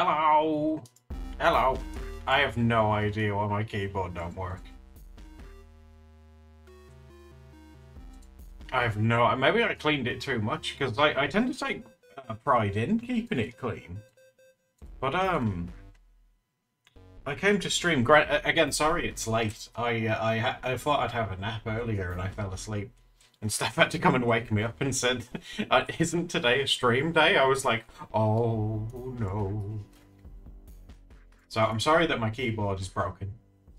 Hello! Hello! I have no idea why my keyboard don't work. I have no... Maybe I cleaned it too much, because I tend to take pride in keeping it clean. But, I came to stream... Again, sorry it's late. I thought I'd have a nap earlier and I fell asleep. And Steph had to come and wake me up and said, isn't today a stream day? I was like, oh no. So I'm sorry that my keyboard is broken.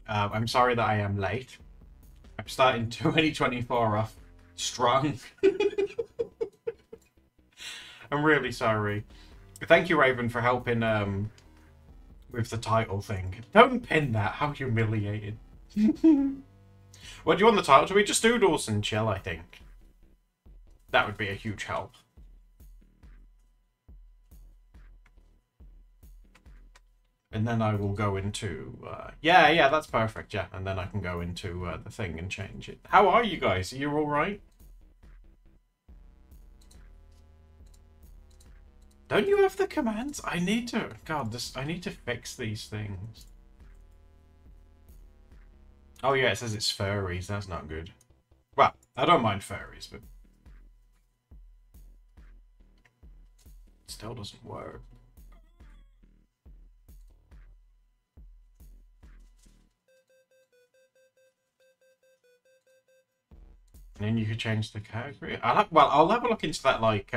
I'm sorry that I am late. I'm starting 2024 off strong. I'm really sorry. Thank you, Raven, for helping with the title thing. Don't pin that. How humiliating. What do you want the title to be? Just Doodles and chill, I think. That would be a huge help. And then I will go into... yeah, that's perfect, yeah. And then I can go into the thing and change it. How are you guys? Are you alright? Don't you have the commands? I need to... God, I need to fix these things. Oh yeah, it says it's furries. That's not good. Well, I don't mind furries, but... It still doesn't work. And then you could change the category. I'll have a look into that, like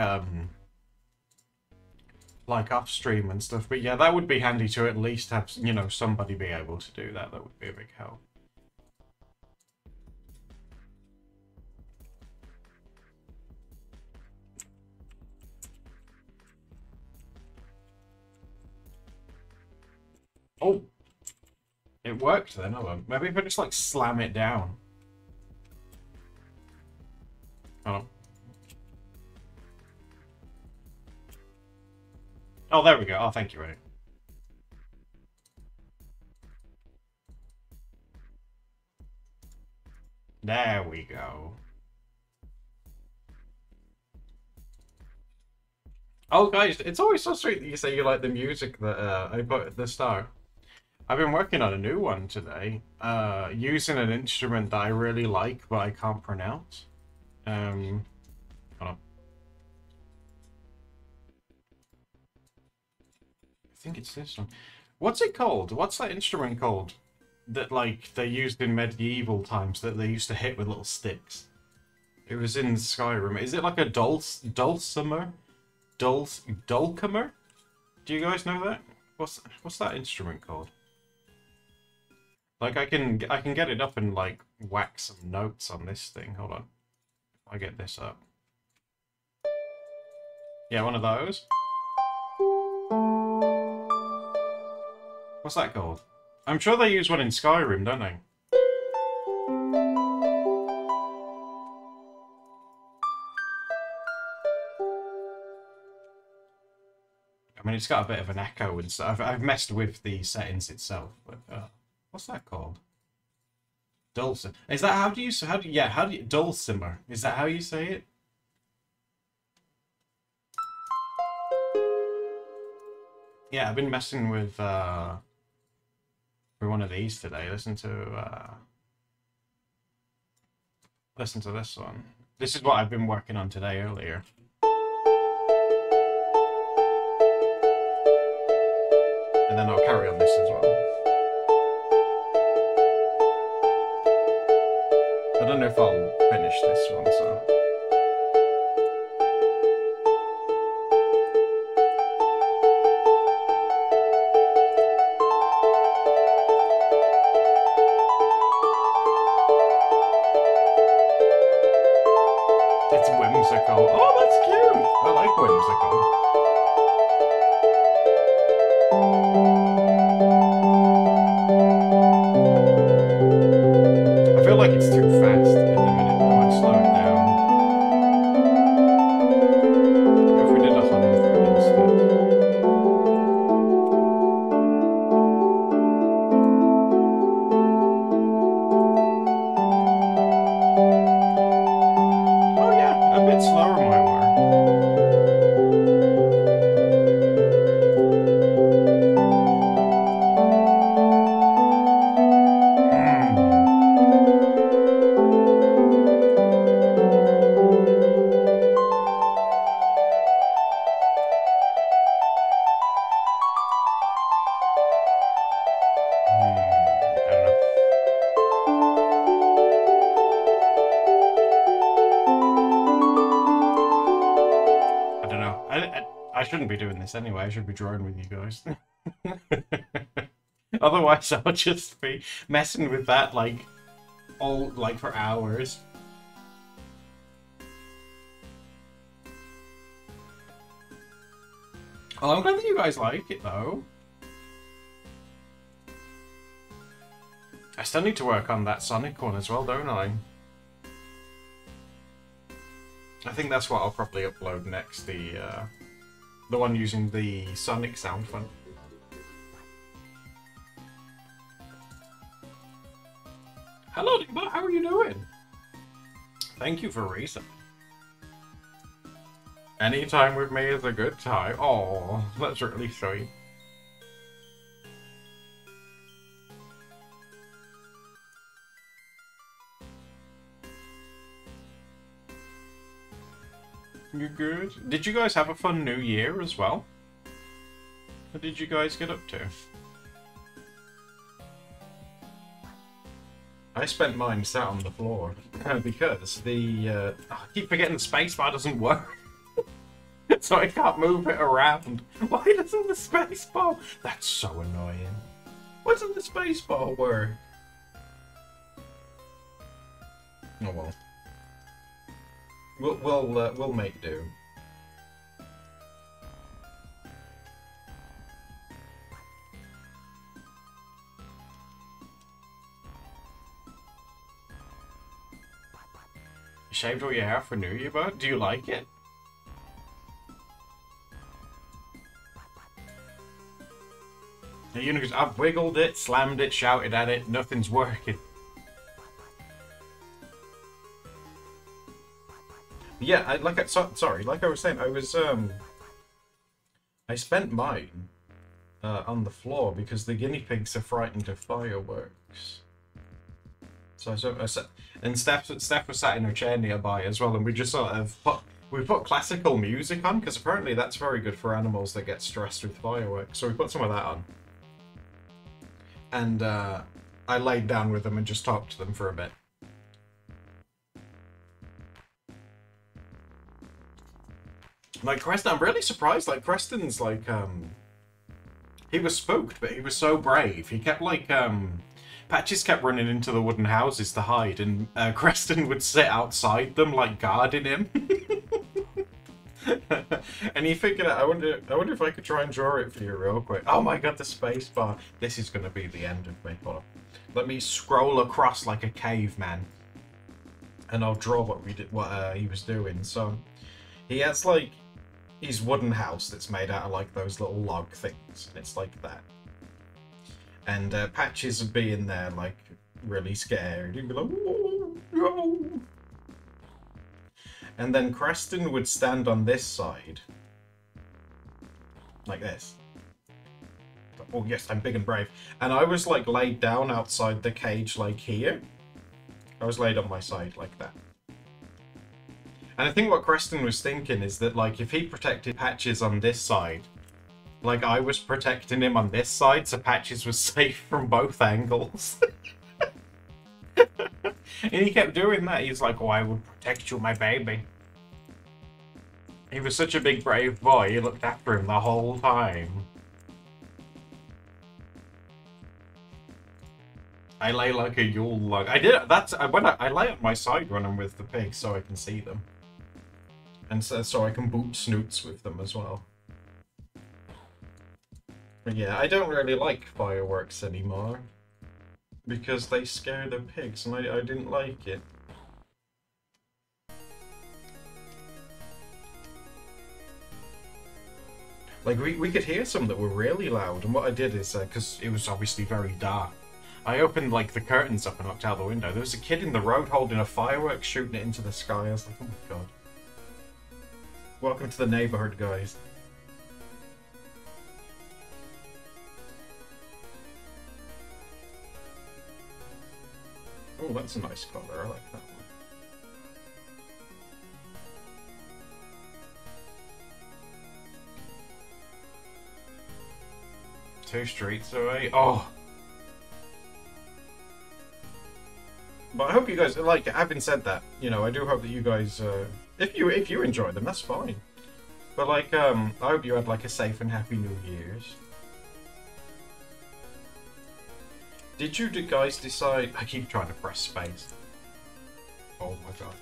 off stream and stuff. But yeah, that would be handy to at least have, you know, somebody be able to do that. That would be a big help. Oh, it worked then. Hold on. Maybe if I just like slam it down. Oh. Oh, there we go. Oh, thank you, Ray. There we go. Oh, guys, it's always so sweet that you say you like the music that I put at the start. I've been working on a new one today, using an instrument that I really like, but I can't pronounce. Hold on. I think it's this one. What's it called? What's that instrument called? That, like, they used in medieval times that they used to hit with little sticks. It was in Skyrim. Is it like a dulcimer? Dulcimer? Do you guys know that? What's that instrument called? Like, I can get it up and, like, whack some notes on this thing. Hold on. I get this up. Yeah, one of those. What's that called? I'm sure they use one in Skyrim, don't they? I mean, it's got a bit of an echo and stuff. I've messed with the settings itself, but what's that called? Dulcimer. Is that how do you dulcimer? Is that how you say it? Yeah, I've been messing with one of these today. Listen to this one. This is what I've been working on today earlier. And then I'll carry on this as well. I don't know if I'll finish this one, so... It's whimsical. Oh, that's cute! I like whimsical. I feel like it's too fast in the minute. I might slow it down. If we did 100 instead. Oh yeah, a bit slower might work. I shouldn't be doing this anyway. I should be drawing with you guys. Otherwise, I'll just be messing with that like for hours. Well, I'm glad that you guys like it though. I still need to work on that Sonic one as well, don't I? I think that's what I'll probably upload next, the one using the Sonic sound font. Hello, Dima, how are you doing? Thank you for reason. Any time with me is a good time. Oh, that's really sweet. You good? Did you guys have a fun New Year as well? What did you guys get up to? I spent mine sat on the floor because the I keep forgetting the spacebar doesn't work, so I can't move it around. Why doesn't the spacebar? That's so annoying. Why doesn't the spacebar work? Oh well. We'll make do. You shaved all your hair for New Year, bud? Do you like it? I've wiggled it, slammed it, shouted at it, nothing's working. Yeah, sorry, like I was saying, I spent mine on the floor because the guinea pigs are frightened of fireworks. So and Steph was sat in her chair nearby as well, and we just sort of put classical music on because apparently that's very good for animals that get stressed with fireworks. So we put some of that on, and I laid down with them and just talked to them for a bit. Like Preston, I'm really surprised. Like Preston's like he was spooked, but he was so brave. He kept like Patches kept running into the wooden houses to hide, and Creston would sit outside them like guarding him. And he figured out. I wonder if I could try and draw it for you real quick. Oh my god, the space bar. This is gonna be the end of me. Hold on. Let me scroll across like a caveman, and I'll draw what he was doing. So he has like his wooden house that's made out of like those little log things, and it's like that. And Patches would be in there like really scared. He'd be like, "Oh, no." And then Creston would stand on this side, like this. Oh yes, I'm big and brave. And I was like laid down outside the cage, like here. I was laid on my side like that. And I think what Creston was thinking is that, like, if he protected Patches on this side, like, I was protecting him on this side, so Patches was safe from both angles. And he kept doing that. He's like, oh, I will protect you, my baby. He was such a big, brave boy. He looked after him the whole time. I lay like a Yule log. I did. That's when I lay on my side when I'm with the pigs, so I can see them. And so I can boot snoots with them as well. But yeah, I don't really like fireworks anymore. Because they scare the pigs, and I didn't like it. Like, we could hear some that were really loud, and what I did is, because it was obviously very dark, I opened, like, the curtains up and looked out the window. There was a kid in the road holding a firework, shooting it into the sky. I was like, oh my god. Welcome to the neighborhood, guys. Oh, that's a nice color. I like that one. Two streets away. Oh. But I hope you guys like. Having said that, you know, I do hope that you guys, if you enjoy them, that's fine. But like, I hope you had like a safe and happy New Year's. Did you guys decide? I keep trying to press space. Oh my god.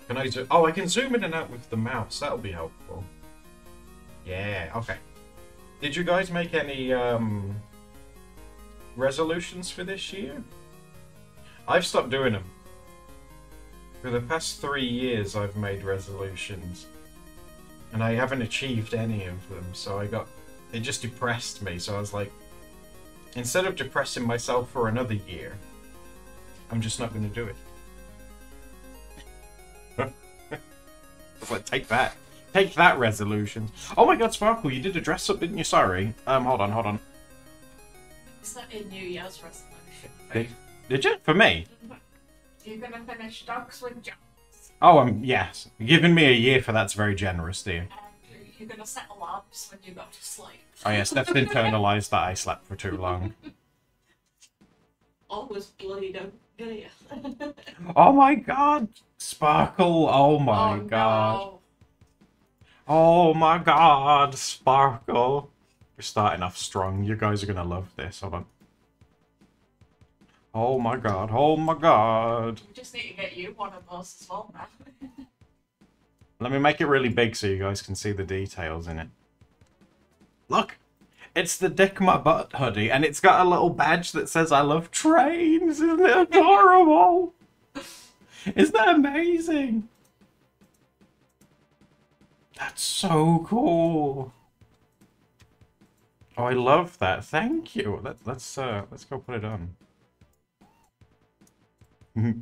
Can I zoom? Oh, I can zoom in and out with the mouse. That'll be helpful. Yeah. Okay. Did you guys make any resolutions for this year? I've stopped doing them. For the past 3 years, I've made resolutions. And I haven't achieved any of them, so it just depressed me, so I was like, instead of depressing myself for another year, I'm just not going to do it. I was like, take that. Take that, resolutions. Oh my god, Sparkle, you did a dress up, didn't you? Sorry. Hold on. Is that a New Year's resolution? Did you? For me? You're going to finish Dogs with Jobs. Oh, yes. Giving me a year for that's very generous, dear. You're going to set alarms when you go to sleep. Oh yeah, Steph's internalized that I slept for too long. Always bloody don't do you? Oh my god! Sparkle, oh my god. No. Oh my god, Sparkle. We're starting off strong. You guys are gonna love this. Hold on. Oh my god, oh my god. We just need to get you one of those as well now. Let me make it really big so you guys can see the details in it. Look! It's the Dick My Butt hoodie, and it's got a little badge that says I love trains. Isn't it adorable? Isn't that amazing? That's so cool. Oh, I love that. Thank you. Let's go put it on.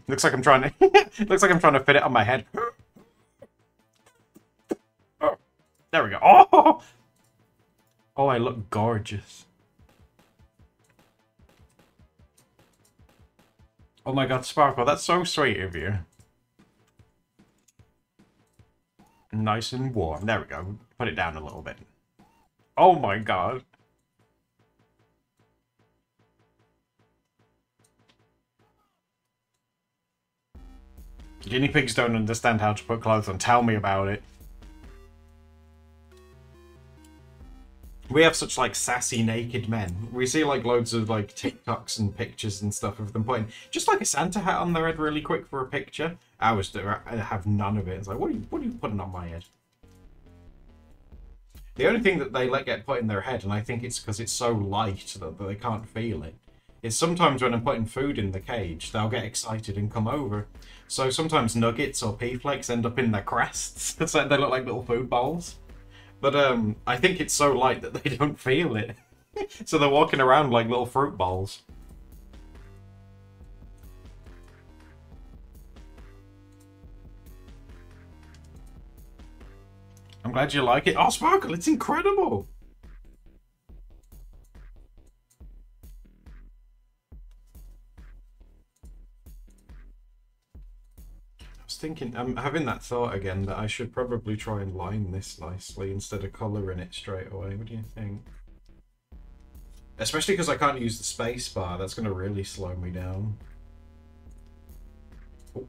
Looks like I'm trying to looks like I'm trying to fit it on my head. Oh, there we go. Oh! Oh, I look gorgeous. Oh my god, Sparkle, that's so sweet of you. Nice and warm. There we go. Put it down a little bit. Oh my god. Guinea pigs don't understand how to put clothes on. Tell me about it. We have such like sassy naked men. We see like loads of like TikToks and pictures and stuff of them putting just like a Santa hat on their head really quick for a picture. I have none of it. It's like, what are you putting on my head? The only thing that they let get put in their head, and I think it's because it's so light that they can't feel it, is sometimes when I'm putting food in the cage, they'll get excited and come over. So sometimes nuggets or pea flakes end up in their crests. So they look like little food bowls. But I think it's so light that they don't feel it. So they're walking around like little fruit bowls. I'm glad you like it. Oh, Sparkle, it's incredible! I was thinking, I'm having that thought again that I should probably try and line this nicely instead of colouring it straight away. What do you think? Especially because I can't use the space bar. That's going to really slow me down. Oh.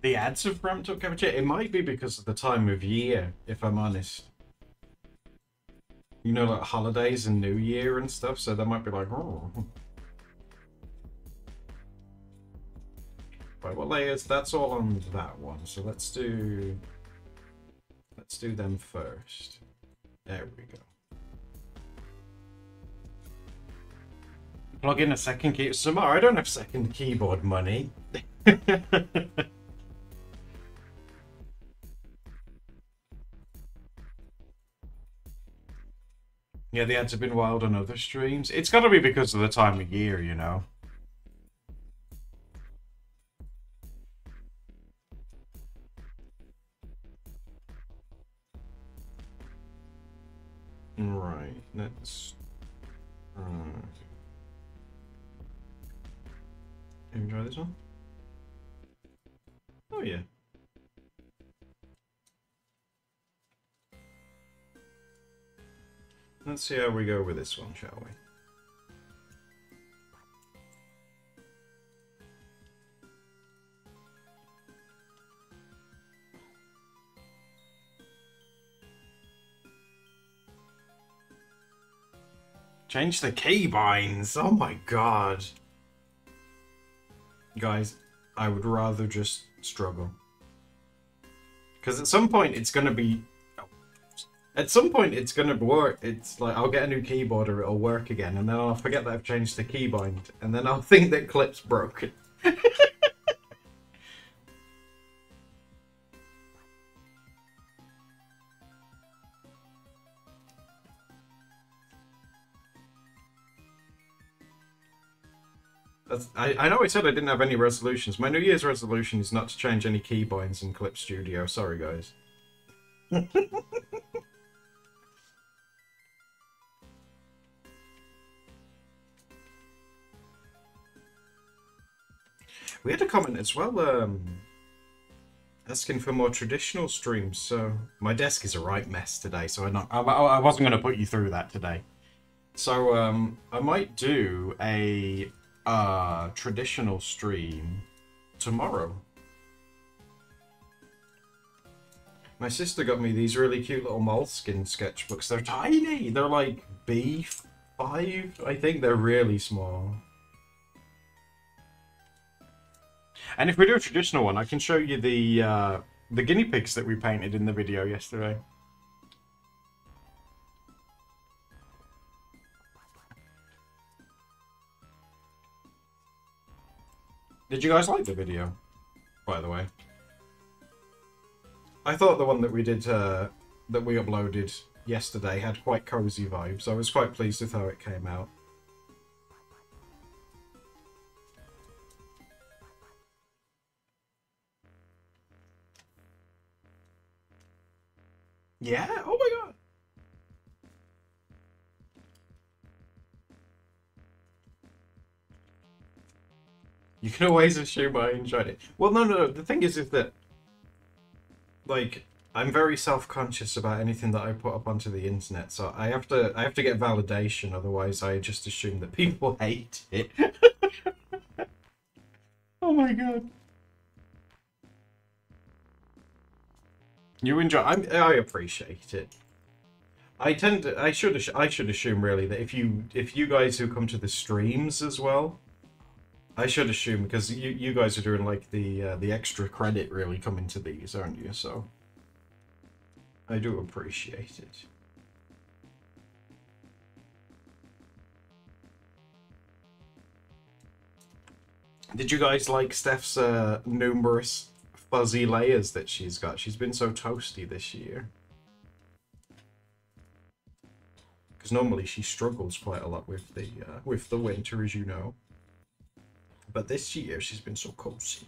The ads have ramped up, Kevin. It might be because of the time of year, if I'm honest. You know, like holidays and New Year and stuff, so they might be like, oh. Right, what layers? That's all on that one. So let's do them first. There we go. Plug in a second key. Samar, I don't have second keyboard money. Yeah, the ads have been wild on other streams. It's got to be because of the time of year, you know. Right, let's Hmm. Enjoy this one? Oh yeah. Let's see how we go with this one, shall we? Change the keybinds! Oh my god. Guys, I would rather just struggle. Because at some point it's gonna be... At some point it's gonna work. It's like, I'll get a new keyboard or it'll work again, and then I'll forget that I've changed the keybind, and then I'll think that clip's broken. I know I said I didn't have any resolutions. My New Year's resolution is not to change any keybinds in Clip Studio. Sorry, guys. We had a comment as well, asking for more traditional streams. So my desk is a right mess today, so I wasn't going to put you through that today. So I might do a traditional stream tomorrow. My sister got me these really cute little moleskin sketchbooks. They're tiny. They're like B5. I think they're really small. And if we do a traditional one, I can show you the guinea pigs that we painted in the video yesterday. Did you guys like the video, by the way? I thought the one that we did, that we uploaded yesterday had quite cozy vibes. I was quite pleased with how it came out. Yeah? Oh my god! You can always assume I enjoyed it. Well, no. The thing is that, like, I'm very self-conscious about anything that I put up onto the internet, so I have to get validation. Otherwise, I just assume that people hate it. Oh my god! You enjoy? I appreciate it. I should assume really that if you guys who come to the streams as well. I should assume, because you guys are doing like the extra credit really coming to these, aren't you? So I do appreciate it. Did you guys like Steph's numerous fuzzy layers that she's got? She's been so toasty this year. Because normally she struggles quite a lot with the winter, as you know. But this year she's been so cozy.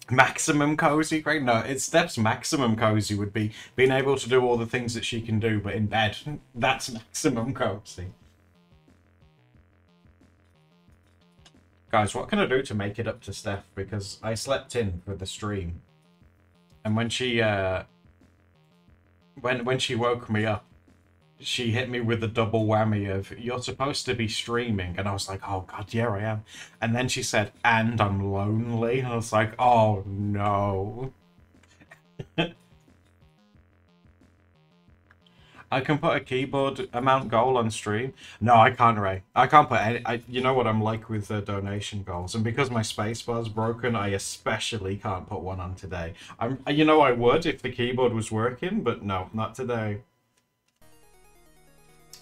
Maximum cozy? Great. No, it's Steph's maximum cozy would be being able to do all the things that she can do, but in bed. That's maximum cozy. Guys, what can I do to make it up to Steph? Because I slept in for the stream. And when she when she woke me up, she hit me with a double whammy of, you're supposed to be streaming. And I was like, oh god, yeah, I am. And then she said, and I'm lonely. And I was like, oh no. I can put a keyboard amount goal on stream. No, I can't, Ray. I can't put any... you know what I'm like with donation goals. And because my spacebar's broken, I especially can't put one on today. You know, I would if the keyboard was working, but no, not today.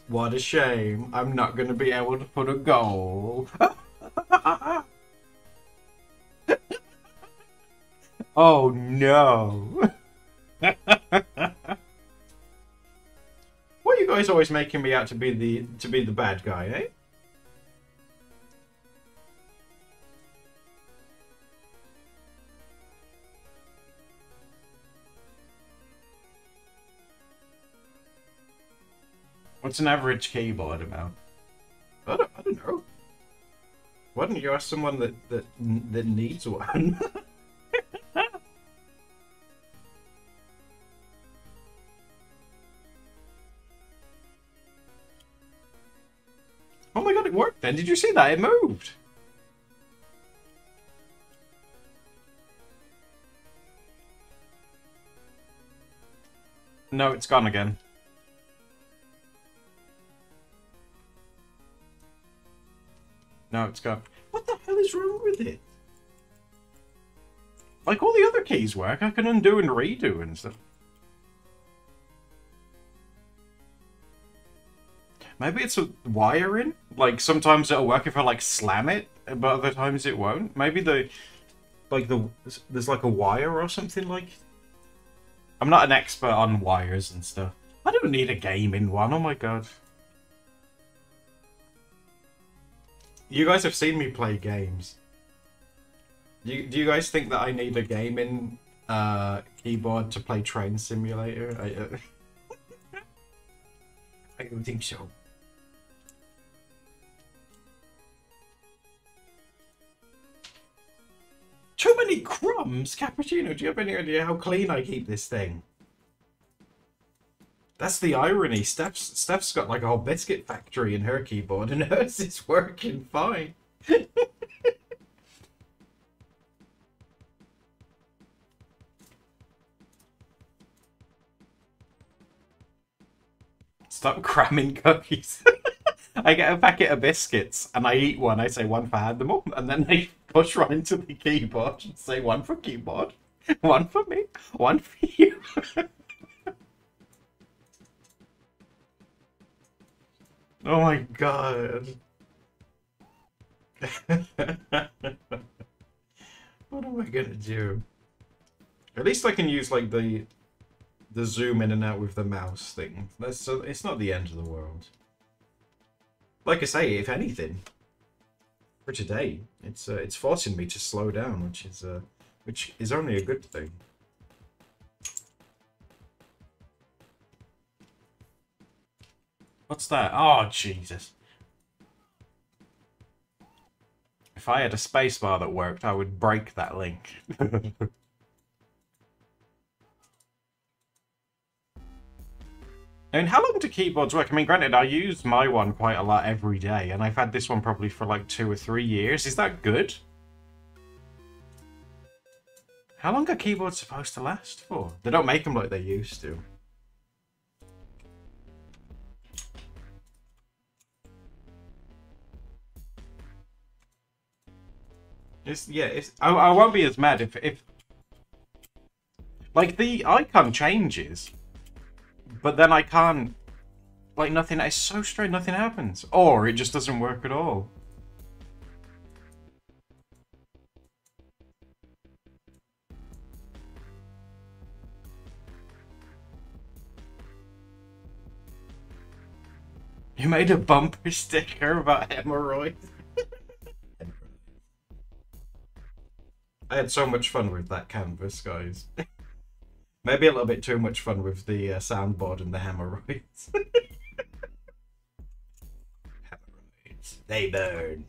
What a shame. I'm not going to be able to put a goal. Oh, no. Why are you guys always making me out to be the bad guy, eh? What's an average keyboard about? I don't know. Why don't you ask someone that needs one? Oh my god, it worked then. Did you see that? It moved. No, it's gone again. No, it's gone. What the hell is wrong with it? Like, all the other keys work. I can undo and redo and stuff. Maybe it's a wiring. Like, sometimes it'll work if I, like, slam it, but other times it won't. Maybe there's like a wire or something like... I'm not an expert on wires and stuff. I don't need a gaming one, oh my god. You guys have seen me play games. Do you guys think that I need a gaming keyboard to play Train Simulator? I don't think so. Too many crumbs? Cappuccino, do you have any idea how clean I keep this thing? That's the irony. Steph's got like a whole biscuit factory in her keyboard and hers is working fine. Stop cramming cookies. I get a packet of biscuits and I eat one. I say one for Animal, and then I push right into the keyboard and say one for keyboard, one for me, one for you. Oh my god. What am I gonna do? At least I can use like the zoom in and out with the mouse thing. So it's not the end of the world. Like I say, if anything, for today, it's forcing me to slow down, which is only a good thing. What's that? Oh Jesus! If I had a spacebar that worked, I would break that link. I mean, how long do keyboards work? I mean, granted, I use my one quite a lot every day, and I've had this one probably for like 2 or 3 years. Is that good? How long are keyboards supposed to last for? They don't make them like they used to. I won't be as mad if like the icon changes. But then I can't, like nothing, it's so strange, nothing happens. Or it just doesn't work at all. You made a bumper sticker about hemorrhoids. I had so much fun with that canvas, guys. Maybe a little bit too much fun with the soundboard and the hemorrhoids. Hemorrhoids. They burn.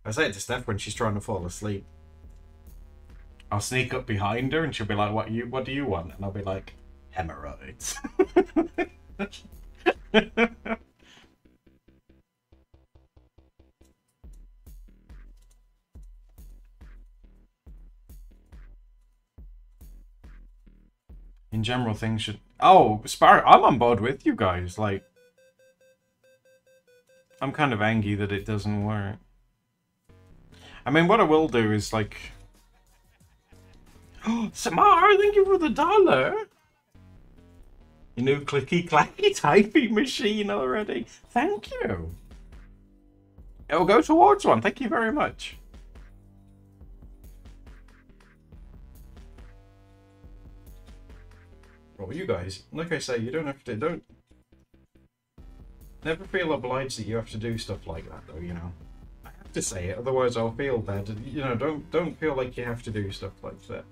I say it to Steph when she's trying to fall asleep. I'll sneak up behind her and she'll be like, what do you want? And I'll be like, hemorrhoids. In general, things should... Oh, Sparrow, I'm on board with you guys. Like, I'm kind of angry that it doesn't work. I mean, what I will do is, like... Oh, Samar, thank you for the $1. Your new clicky-clacky typing machine already. Thank you. It'll go towards one. Thank you very much. Well, you guys, like I say, you don't have to, never feel obliged that you have to do stuff like that, though, you know. I have to say it, otherwise I'll feel bad. You know, don't feel like you have to do stuff like that.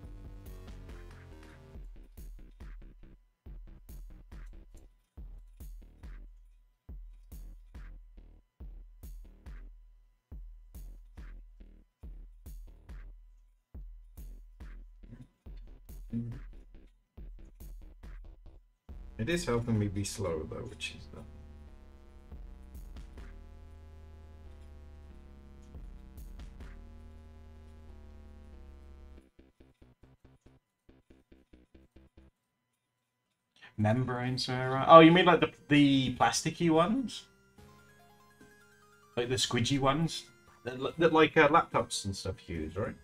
It is helping me be slow though, which is the... Membrane, Sarah. Oh, you mean like the plasticky ones? Like the squidgy ones? That like laptops and stuff use, right?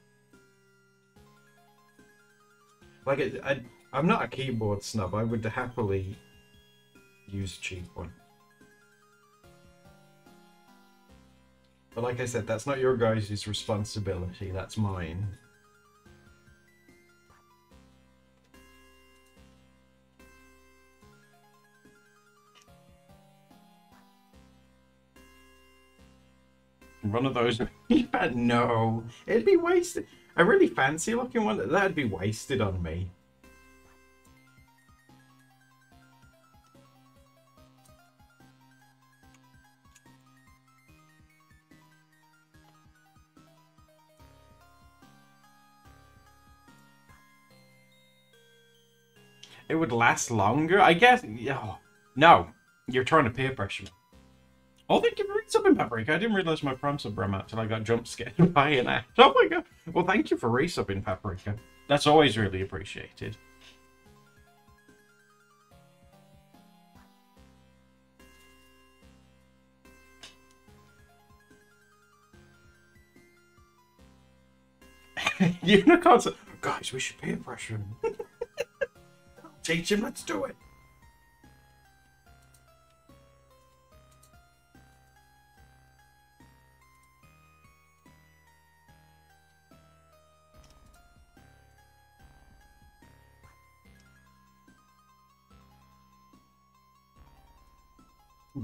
Like, I'm not a keyboard snub. I would happily use a cheap one. But like I said, that's not your guys' responsibility. That's mine. One of those. No, it'd be wasted. A really fancy looking one, that'd be wasted on me. It would last longer, I guess. Oh, no, you're trying to peer pressure me. Oh, thank you for resubbing, Paprika. I didn't realize my prime sub ran out till I got jump scared by an act. Oh my god. Well, thank you for resubbing, Paprika. That's always really appreciated. Unicorns. Guys, we should peer pressure him. Teach him, let's do it.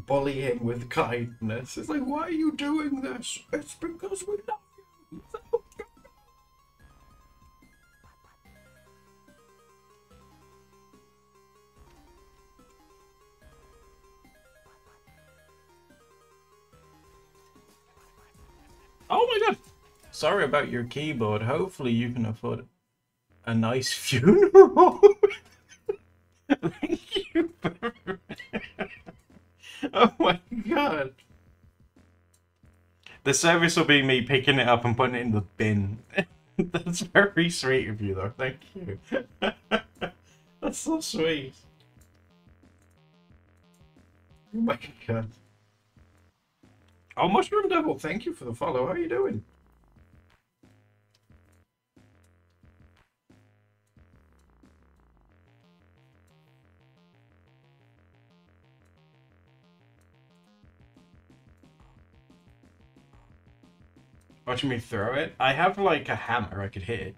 Bully him with kindness. It's like, why are you doing this? It's because we love you. Oh my god. Sorry about your keyboard. Hopefully you can afford a nice funeral. Thank you. Oh my god. The service will be me picking it up and putting it in the bin. That's very sweet of you though. Thank you. That's so sweet. Oh my god. Oh, Mushroom Devil, thank you for the follow. How are you doing? Watching me throw it? I have like a hammer, I could hit it.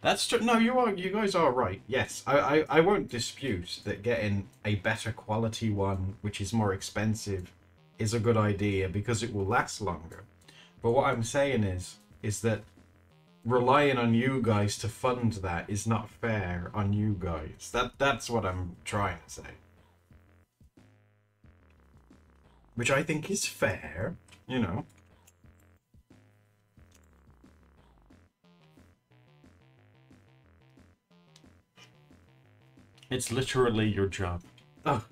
That's true. No, you guys are right. Yes, I won't dispute that getting a better quality one, which is more expensive, is a good idea because it will last longer. But what I'm saying is that relying on you guys to fund that is not fair on you guys. That's what I'm trying to say. Which I think is fair, you know. It's literally your job. Oh.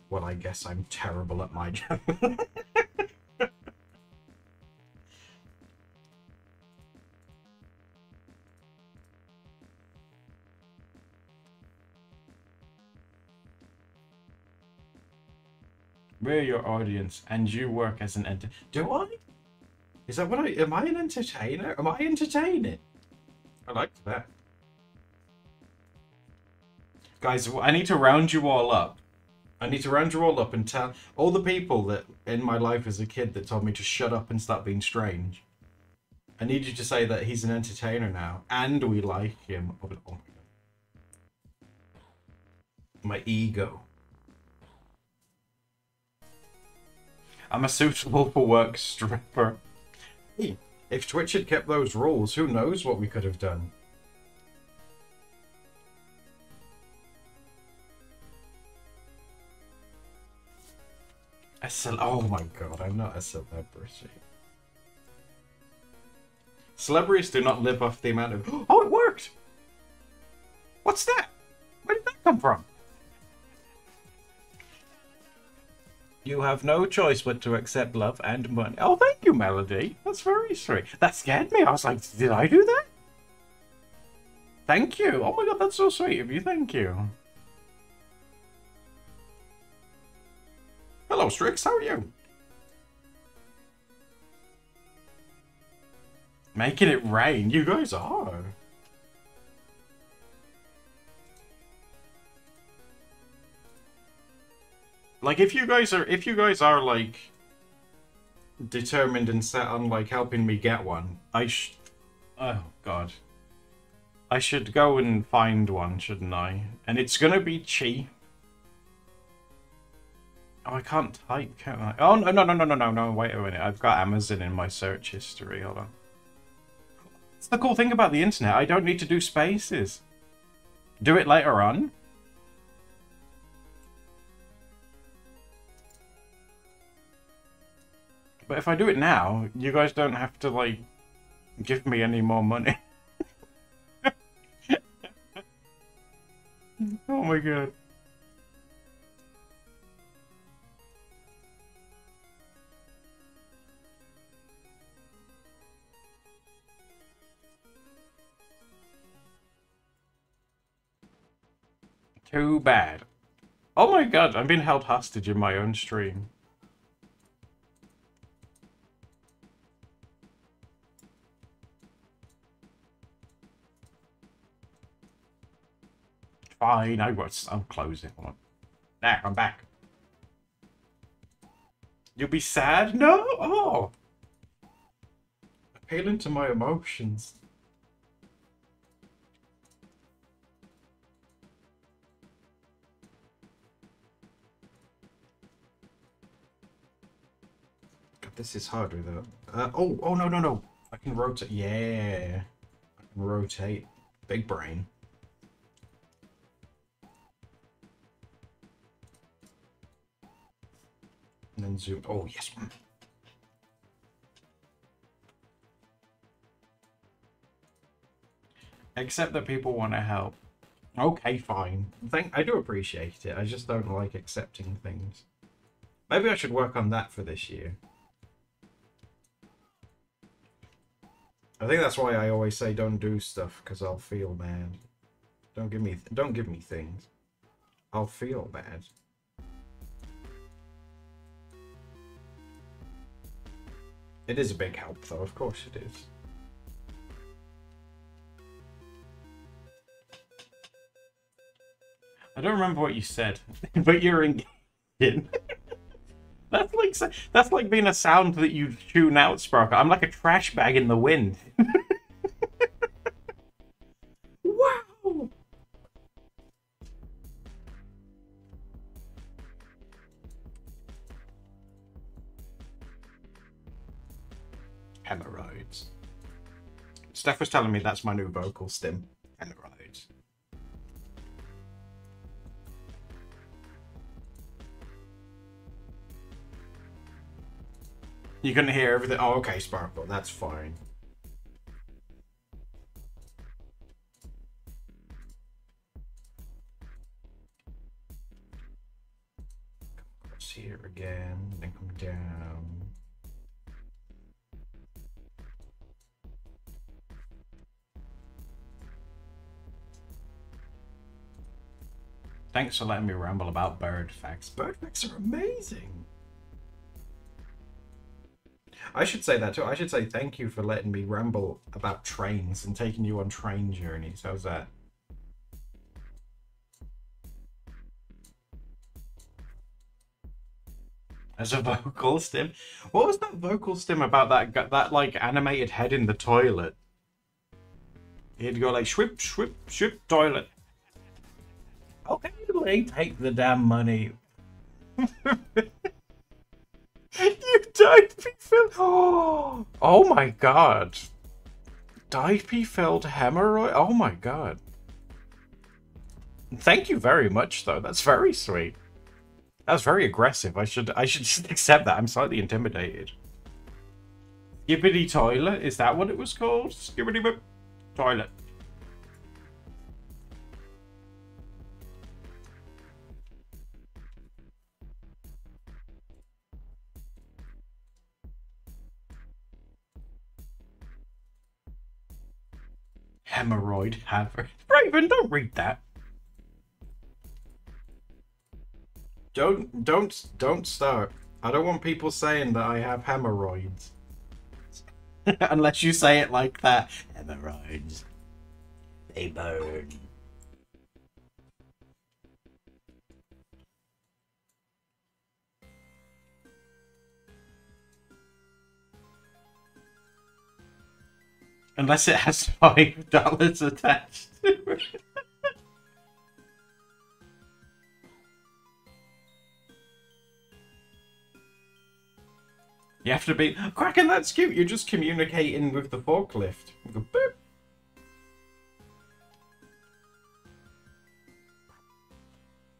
Well, I guess I'm terrible at my job. We're your audience, and you work as an Do I? Is that what am I an entertainer? Am I entertaining? I liked that. Guys, I need to round you all up. I need to round you all up and tell all the people that in my life as a kid that told me to shut up and stop being strange. I need you to say that he's an entertainer now, and we like him. Oh my God. My ego. I'm a suitable for work stripper. Hey, if Twitch had kept those rules, who knows what we could have done. Oh my god, I'm not a celebrity. Celebrities do not live off the amount of... Oh, it worked! What's that? Where did that come from? You have no choice but to accept love and money. Oh, thank you, Melody. That's very sweet. That scared me. I was like, did I do that? Thank you. Oh my god, that's so sweet of you. Thank you. Hello, Strix. How are you? Making it rain. You guys are. Like, if you guys are like determined and set on like helping me get one, oh god. I should go and find one, shouldn't I? And it's gonna be cheap. Oh, I can't type, can I? Oh, no, wait a minute. I've got Amazon in my search history. Hold on. That's the cool thing about the internet. I don't need to do spaces. Do it later on. But if I do it now, you guys don't have to, like, give me any more money. Oh my god. Too bad. Oh my god, I'm being held hostage in my own stream. Fine, I'll close it. Hold on. There, I'm back. You'll be sad? No? Oh! Appealing to my emotions. God, this is hard without... oh, no. I can rotate. Yeah. I can rotate. Big brain. And then zoom. Oh, yes. Except that people want to help. Okay, fine. I do appreciate it. I just don't like accepting things. Maybe I should work on that for this year. I think that's why I always say don't do stuff, because I'll feel bad. Don't give me things. I'll feel bad. It is a big help, though. Of course it is. I don't remember what you said, but you're engaging. That's like being a sound that you tune out, Sparkle. I'm like a trash bag in the wind. Wow! Hemorrhoids. Steph was telling me that's my new vocal stim. Hemorrhoids. You couldn't hear everything? Oh, okay, Sparkle. That's fine. Come across here again, then come down. Thanks for letting me ramble about bird facts. Bird facts are amazing. I should say that too. I should say thank you for letting me ramble about trains and taking you on train journeys. How's that? As a vocal stim? What was that vocal stim about that like animated head in the toilet? He'd go like swip, swip, swip, toilet. Okay, Lee, take the damn money. You diaper-filled... Oh my god. Diaper-filled hemorrhoid? Oh my god. Thank you very much, though. That's very sweet. That's very aggressive. I should just accept that. I'm slightly intimidated. Skibbity toilet? Is that what it was called? Skibbity boop toilet. Hemorrhoid haver. Raven, don't read that. Don't start. I don't want people saying that I have hemorrhoids. Unless you say it like that. Hemorrhoids. They burn. Unless it has $5 attached to it. You have to be... Kraken, that's cute. You're just communicating with the forklift. You go, boop.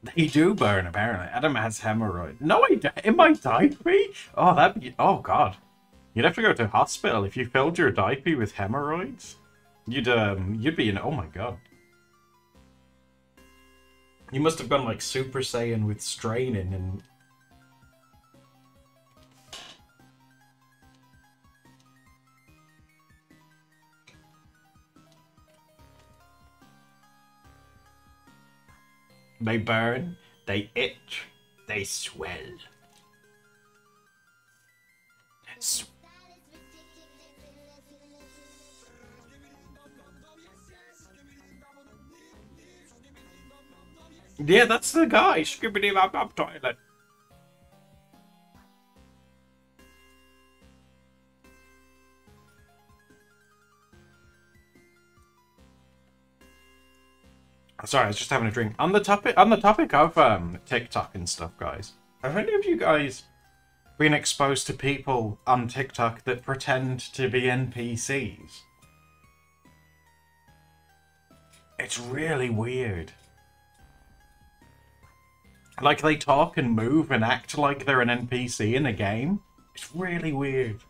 They do burn, apparently. Adam has hemorrhoid. No, I don't. In my diaper? Oh, that'd be... Oh, God. You'd have to go to hospital if you filled your diaper with hemorrhoids. You'd be in... Oh, my God. You must have gone, like, Super Saiyan with straining and... They burn, they itch, they swell. Yeah, that's the guy. Skibbity bop bop toilet. Sorry, I was just having a drink. On the topic of TikTok and stuff, guys. Have any of you guys been exposed to people on TikTok that pretend to be NPCs? It's really weird. Like, they talk and move and act like they're an NPC in a game. It's really weird.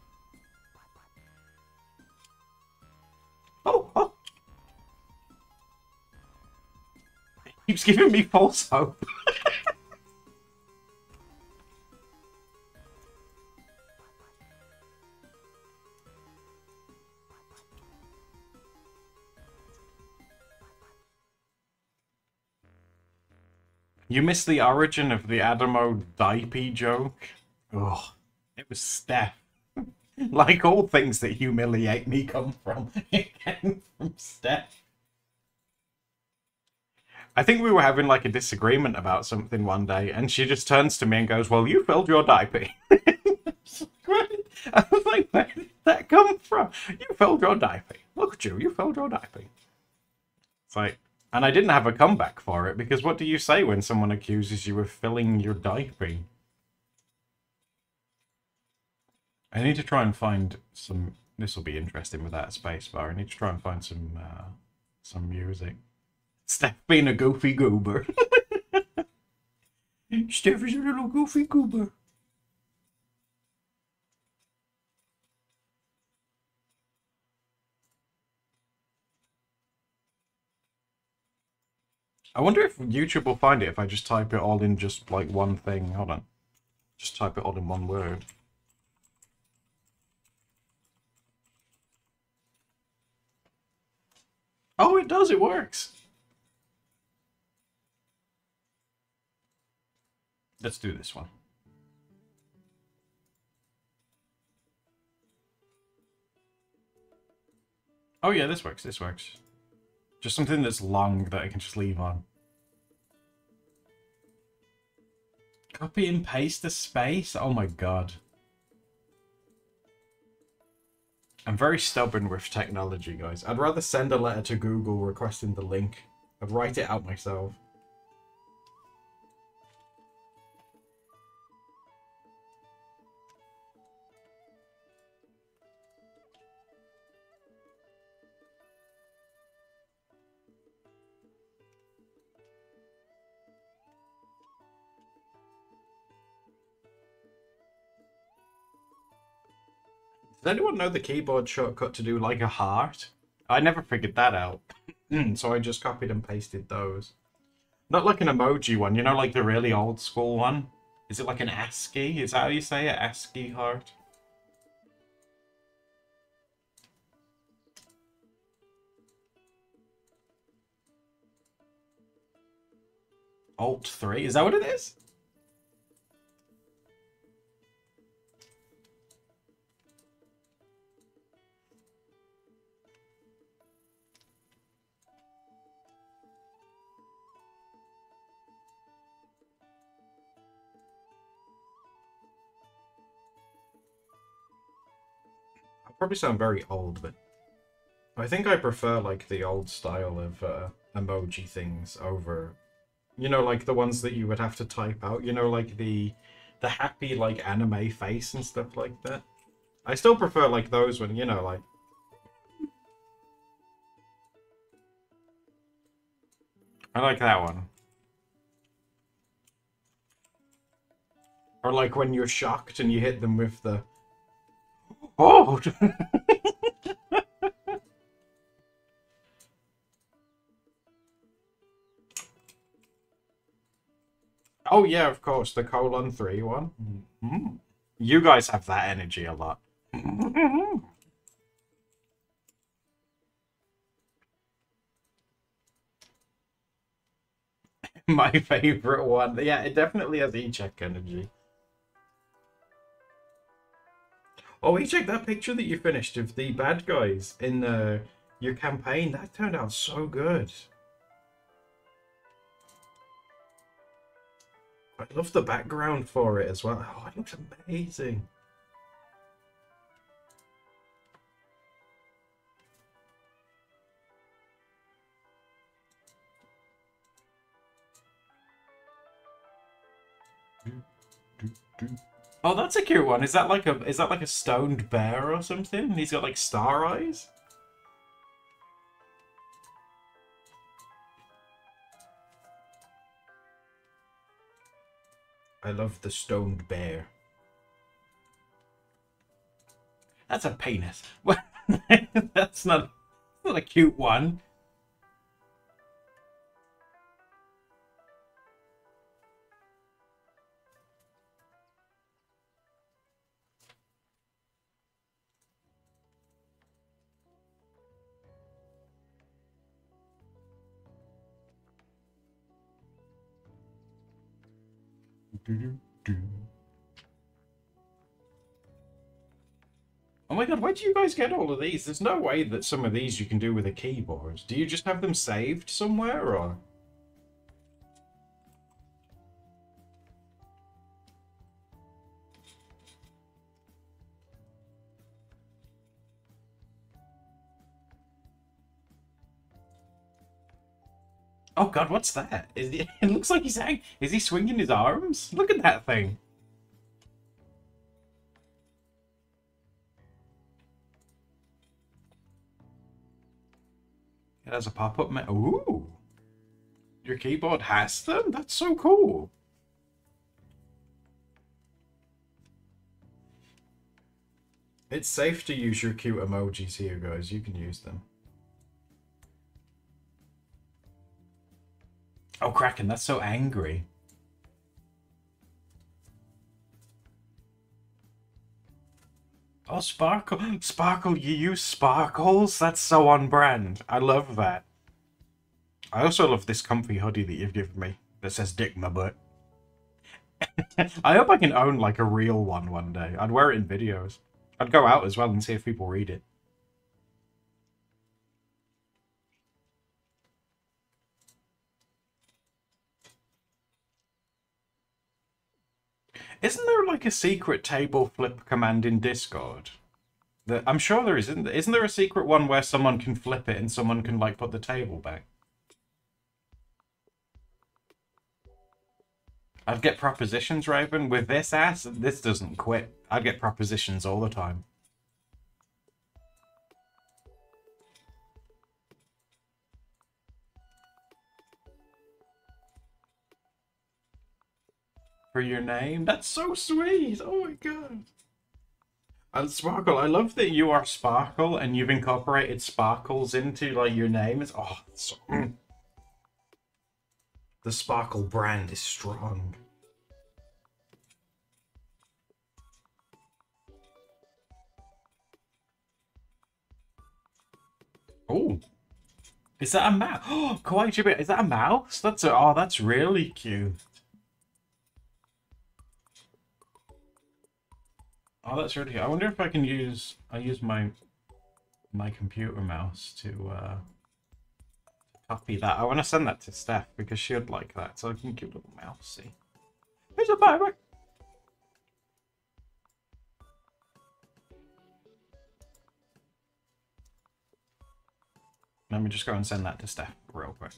Oh! Keeps giving me false hope. You missed the origin of the Adamo diaper joke? Ugh, it was Steph. Like all things that humiliate me come from. It came from Steph. I think we were having like a disagreement about something one day, and she just turns to me and goes, "Well, you filled your diaper." I was like, where did that come from? You filled your diaper. Look at you, you filled your diaper. It's like, and I didn't have a comeback for it, because what do you say when someone accuses you of filling your diaper? I need to try and find some... This will be interesting without a spacebar. I need to try and find some music. Steph being a goofy goober. Steph is a little goofy goober. I wonder if YouTube will find it if I just type it all in just like one thing. Hold on. Just type it all in one word. Oh, it does. It works. Let's do this one. Oh yeah, this works. This works. Just something that's long that I can just leave on. Copy and paste the space? Oh my god. I'm very stubborn with technology, guys. I'd rather send a letter to Google requesting the link. I'd write it out myself. Does anyone know the keyboard shortcut to do like a heart? I never figured that out. So I just copied and pasted those. Not like an emoji one, you know, like the really old school one? Is it like an ASCII? Is that how you say it? ASCII heart? Alt 3? Is that what it is? I probably sound very old, but I think I prefer like the old style of emoji things over, you know, like the ones that you would have to type out, you know, like the happy like anime face and stuff like that. I still prefer like those when, you know, like I like that one. Or like when you're shocked and you hit them with the oh. Oh yeah, of course, the :3 one. Mhm. You guys have that energy a lot. My favorite one. Yeah, it definitely has e-check energy. Oh, e-check, that picture that you finished of the bad guys in your campaign, that turned out so good. I love the background for it as well. Oh, it looks amazing. Oh, that's a cute one. Is that like a stoned bear or something? He's got like star eyes? I love the stoned bear. That's a penis. That's not a cute one. Oh my god, where do you guys get all of these? There's no way that some of these you can do with a keyboard. Do you just have them saved somewhere, or? Oh god, what's that? It looks like is he swinging his arms? Look at that thing. It has a pop-up Ooh. Your keyboard has them? That's so cool. It's safe to use your cute emojis here, guys. You can use them. Oh, Kraken, that's so angry. Oh, Sparkle. Sparkle, you use sparkles? That's so on brand. I love that. I also love this comfy hoodie that you've given me that says Dick My Butt. I hope I can own like a real one day. I'd wear it in videos. I'd go out as well and see if people read it. Isn't there like a secret table flip command in Discord? I'm sure there is, isn't there a secret one where someone can flip it and someone can like put the table back? I'd get propositions, Raven. With this ass, this doesn't quit. I'd get propositions all the time. For your name? That's so sweet! Oh my god. And Sparkle, I love that you are Sparkle and you've incorporated sparkles into like your name. It's it's so, the Sparkle brand is strong. Oh, is that a mouse? Oh, quite a bit. Is that a mouse? That's really cute. Oh, that's really cute. I wonder if I can use my computer mouse to copy that. I want to send that to Steph because she'd like that. So I can give a little mouse. See, here's a baby. Let me just go and send that to Steph real quick.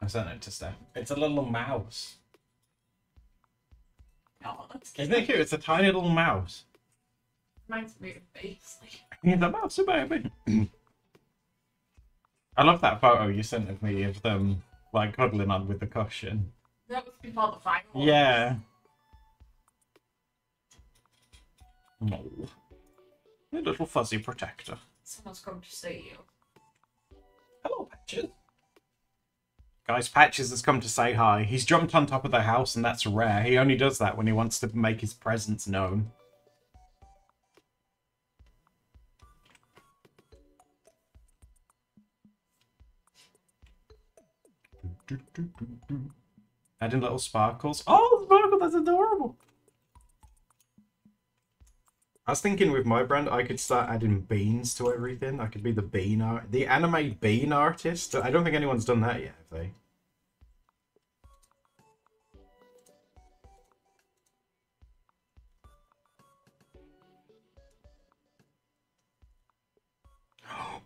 I sent it to Steph. It's a little mouse. Oh, that's Isn't it cute? It's a tiny little mouse. reminds me of face. Like, He's a mouse, baby. I love that photo you sent of me of them like cuddling on with the cushion. that was before the final. Yeah. No. A little fuzzy protector. Someone's come to see you. Hello, Patches. Guys, Patches has come to say hi. He's jumped on top of the house, and that's rare. He only does that when he wants to make his presence known. Adding little sparkles. Oh, sparkle, that's adorable. I was thinking with my brand, I could start adding beans to everything. I could be the anime bean artist. I don't think anyone's done that yet, have they?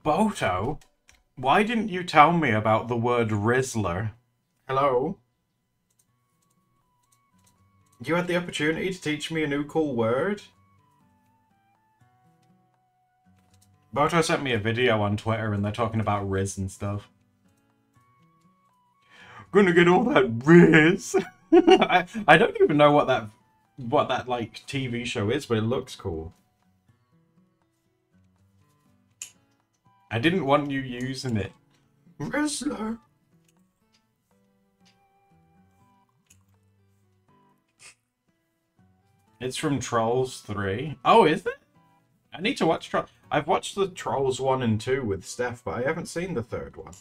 Boto, why didn't you tell me about the word Rizzler? Hello? You had the opportunity to teach me a new cool word? Boto sent me a video on Twitter and they're talking about Riz and stuff. Gonna get all that Riz. I don't even know what that like TV show is, but it looks cool. I didn't want you using it. Rizzler. It's from Trolls 3. Oh, is it? I need to watch Trolls. I've watched the Trolls 1 and 2 with Steph, but I haven't seen the third one.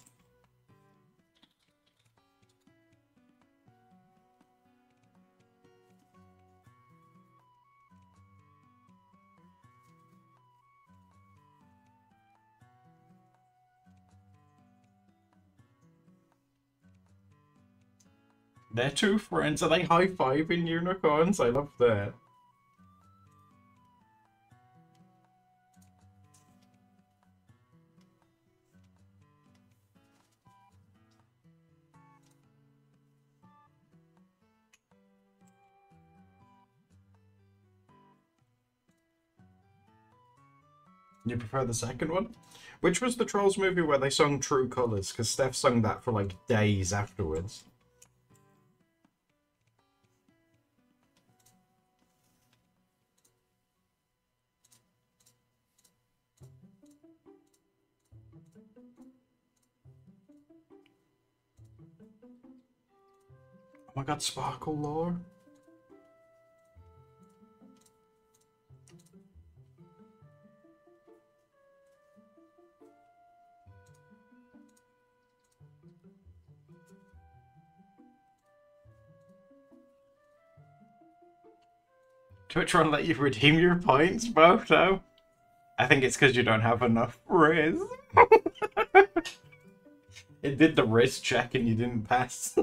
They're two friends. Are they high-fiving unicorns? I love that. You prefer the second one? Which was the Trolls movie where they sung True Colours? Because Steph sung that for like days afterwards. Oh my god, Sparkle lore. Twitch won't let you redeem your points, Boto. I think it's because you don't have enough Riz. It did the Riz check and you didn't pass.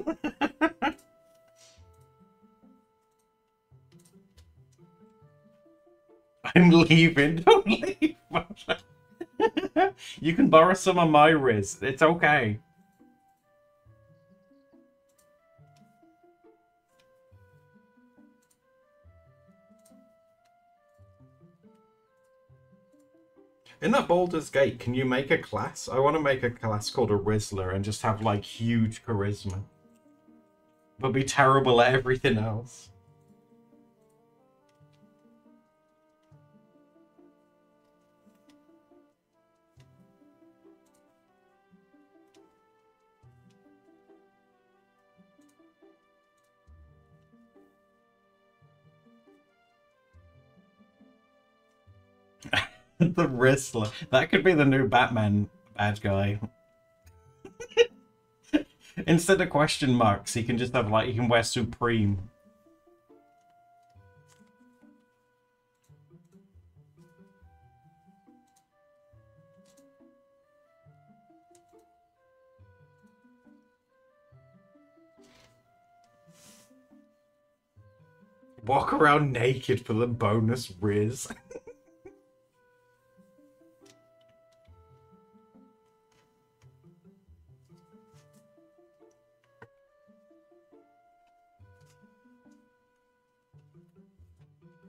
I'm leaving. Don't leave. You can borrow some of my Riz. It's okay. In that Baldur's Gate, can you make a class? I want to make a class called a Rizzler and just have, like, huge charisma. but be terrible at everything else. The Rizzler. That could be the new Batman bad guy. Instead of question marks, he can just have, like, he can wear Supreme. Walk around naked for the bonus Riz.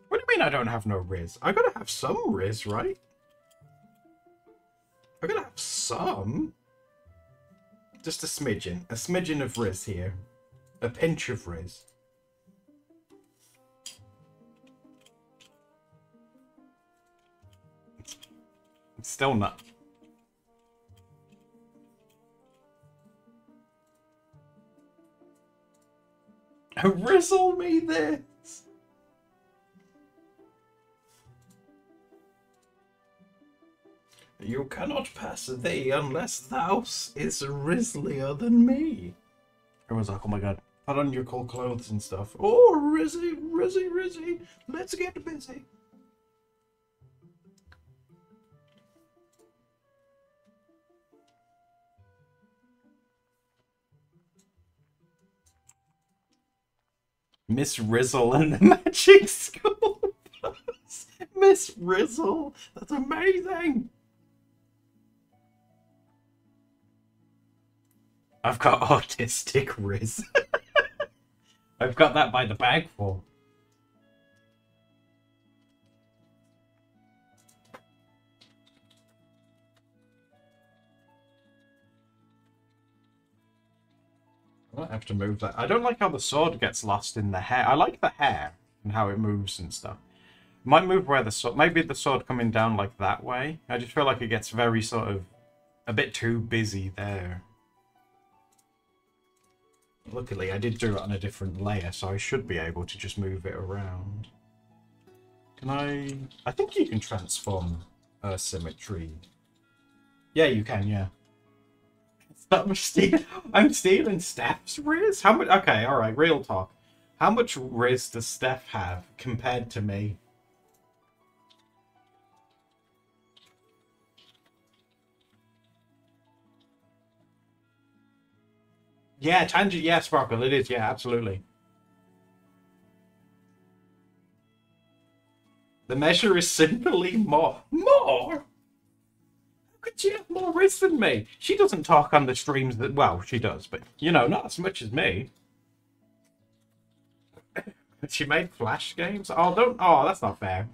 What do you mean I don't have no Riz? I gotta have some Riz, right? I gotta have some. Just a smidgen of Riz here. A pinch of Riz. It's still not. Rizzle me this. You cannot pass thee unless thou is rizzlier than me. Everyone's like, oh my god, put on your cool clothes and stuff. Oh, Rizzy, Rizzy, Rizzy, let's get busy. Miss Rizzle and the Magic School Bus. Miss Rizzle, that's amazing. I've got autistic Riz. I've got that by the bagful. I might have to move that. I don't like how the sword gets lost in the hair. I like the hair and how it moves and stuff. Might move where the sword... Maybe the sword coming down like that way. I just feel like it gets very sort of... a bit too busy there. Luckily, I did do it on a different layer, so I should be able to just move it around. Can I... I think you can transform symmetry. Yeah, you can, yeah. I'm stealing Steph's Riz? How much... Okay, alright, real talk. How much Riz does Steph have compared to me? Yeah, Tangent, yeah, Sparkle, it is, yeah, absolutely. The measure is simply more. More? How could she have more Riz than me? She doesn't talk on the streams that, well, she does, but, you know, not as much as me. She made Flash games? Oh, don't, oh, that's not fair.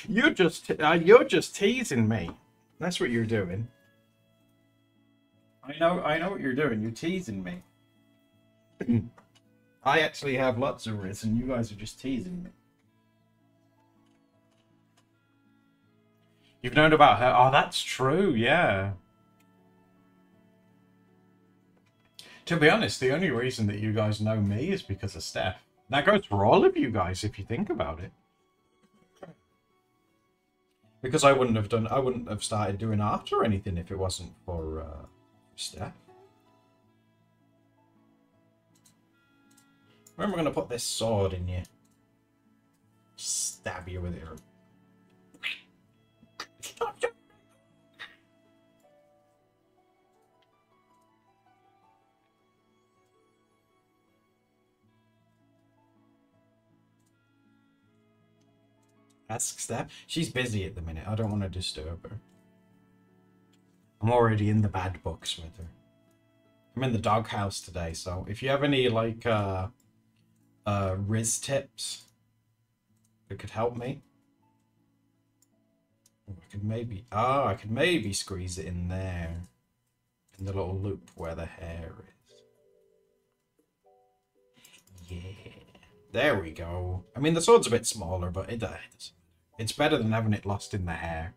you're just teasing me. That's what you're doing. I know what you're doing. You're teasing me. I actually have lots of Riz, and you guys are just teasing me. You've known about her? Oh, that's true, yeah. To be honest, the only reason that you guys know me is because of Steph. That goes for all of you guys, if you think about it. Because I wouldn't have started doing art or anything if it wasn't for Steph. Where am I going to put this sword in you? Stab you with it. Ask Steph. She's busy at the minute. I don't want to disturb her. I'm already in the bad books with her. I'm in the doghouse today, so if you have any like Riz tips that could help me, I could maybe squeeze it in there, the little loop where the hair is. Yeah. There we go. I mean, the sword's a bit smaller, but it's better than having it lost in the hair.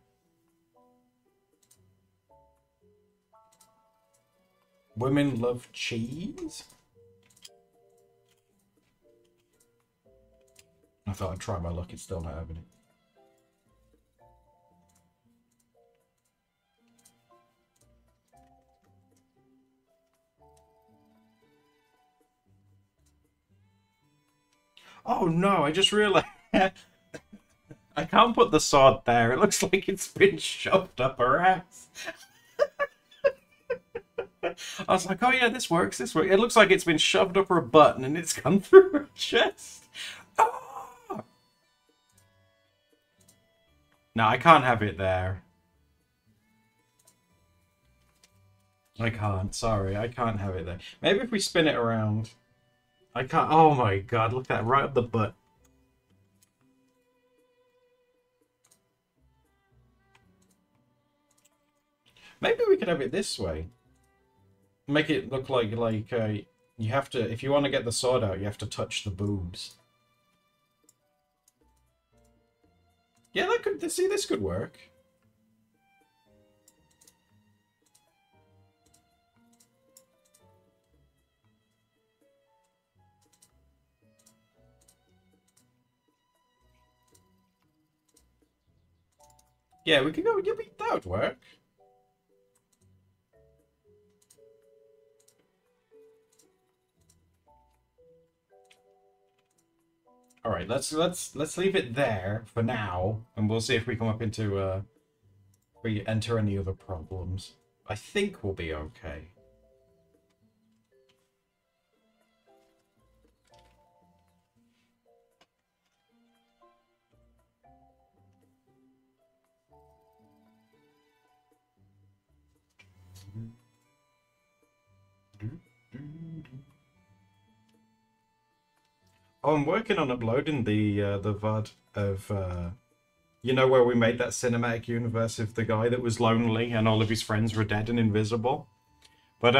Women love cheese? I thought I'd try my luck. It's still not having it. Oh no, I just realized I can't put the sword there. It looks like it's been shoved up her ass. I was like, oh yeah, this works, this works. It looks like it's been shoved up her butt and it's come through her chest. Oh! No, I can't have it there. I can't, sorry, I can't have it there. Maybe if we spin it around. I can't, oh my god, look at that, right up the butt. Maybe we could have it this way. Make it look like you have to, if you want to get the sword out, you have to touch the boobs. Yeah, that could, see, this could work. Yeah, we could go, yeah, that would work. All right, let's leave it there for now, and we'll see if we come up into we enter any other problems. I think we'll be okay. Oh, I'm working on uploading the VOD of you know, where we made that cinematic universe of the guy that was lonely and all of his friends were dead and invisible. But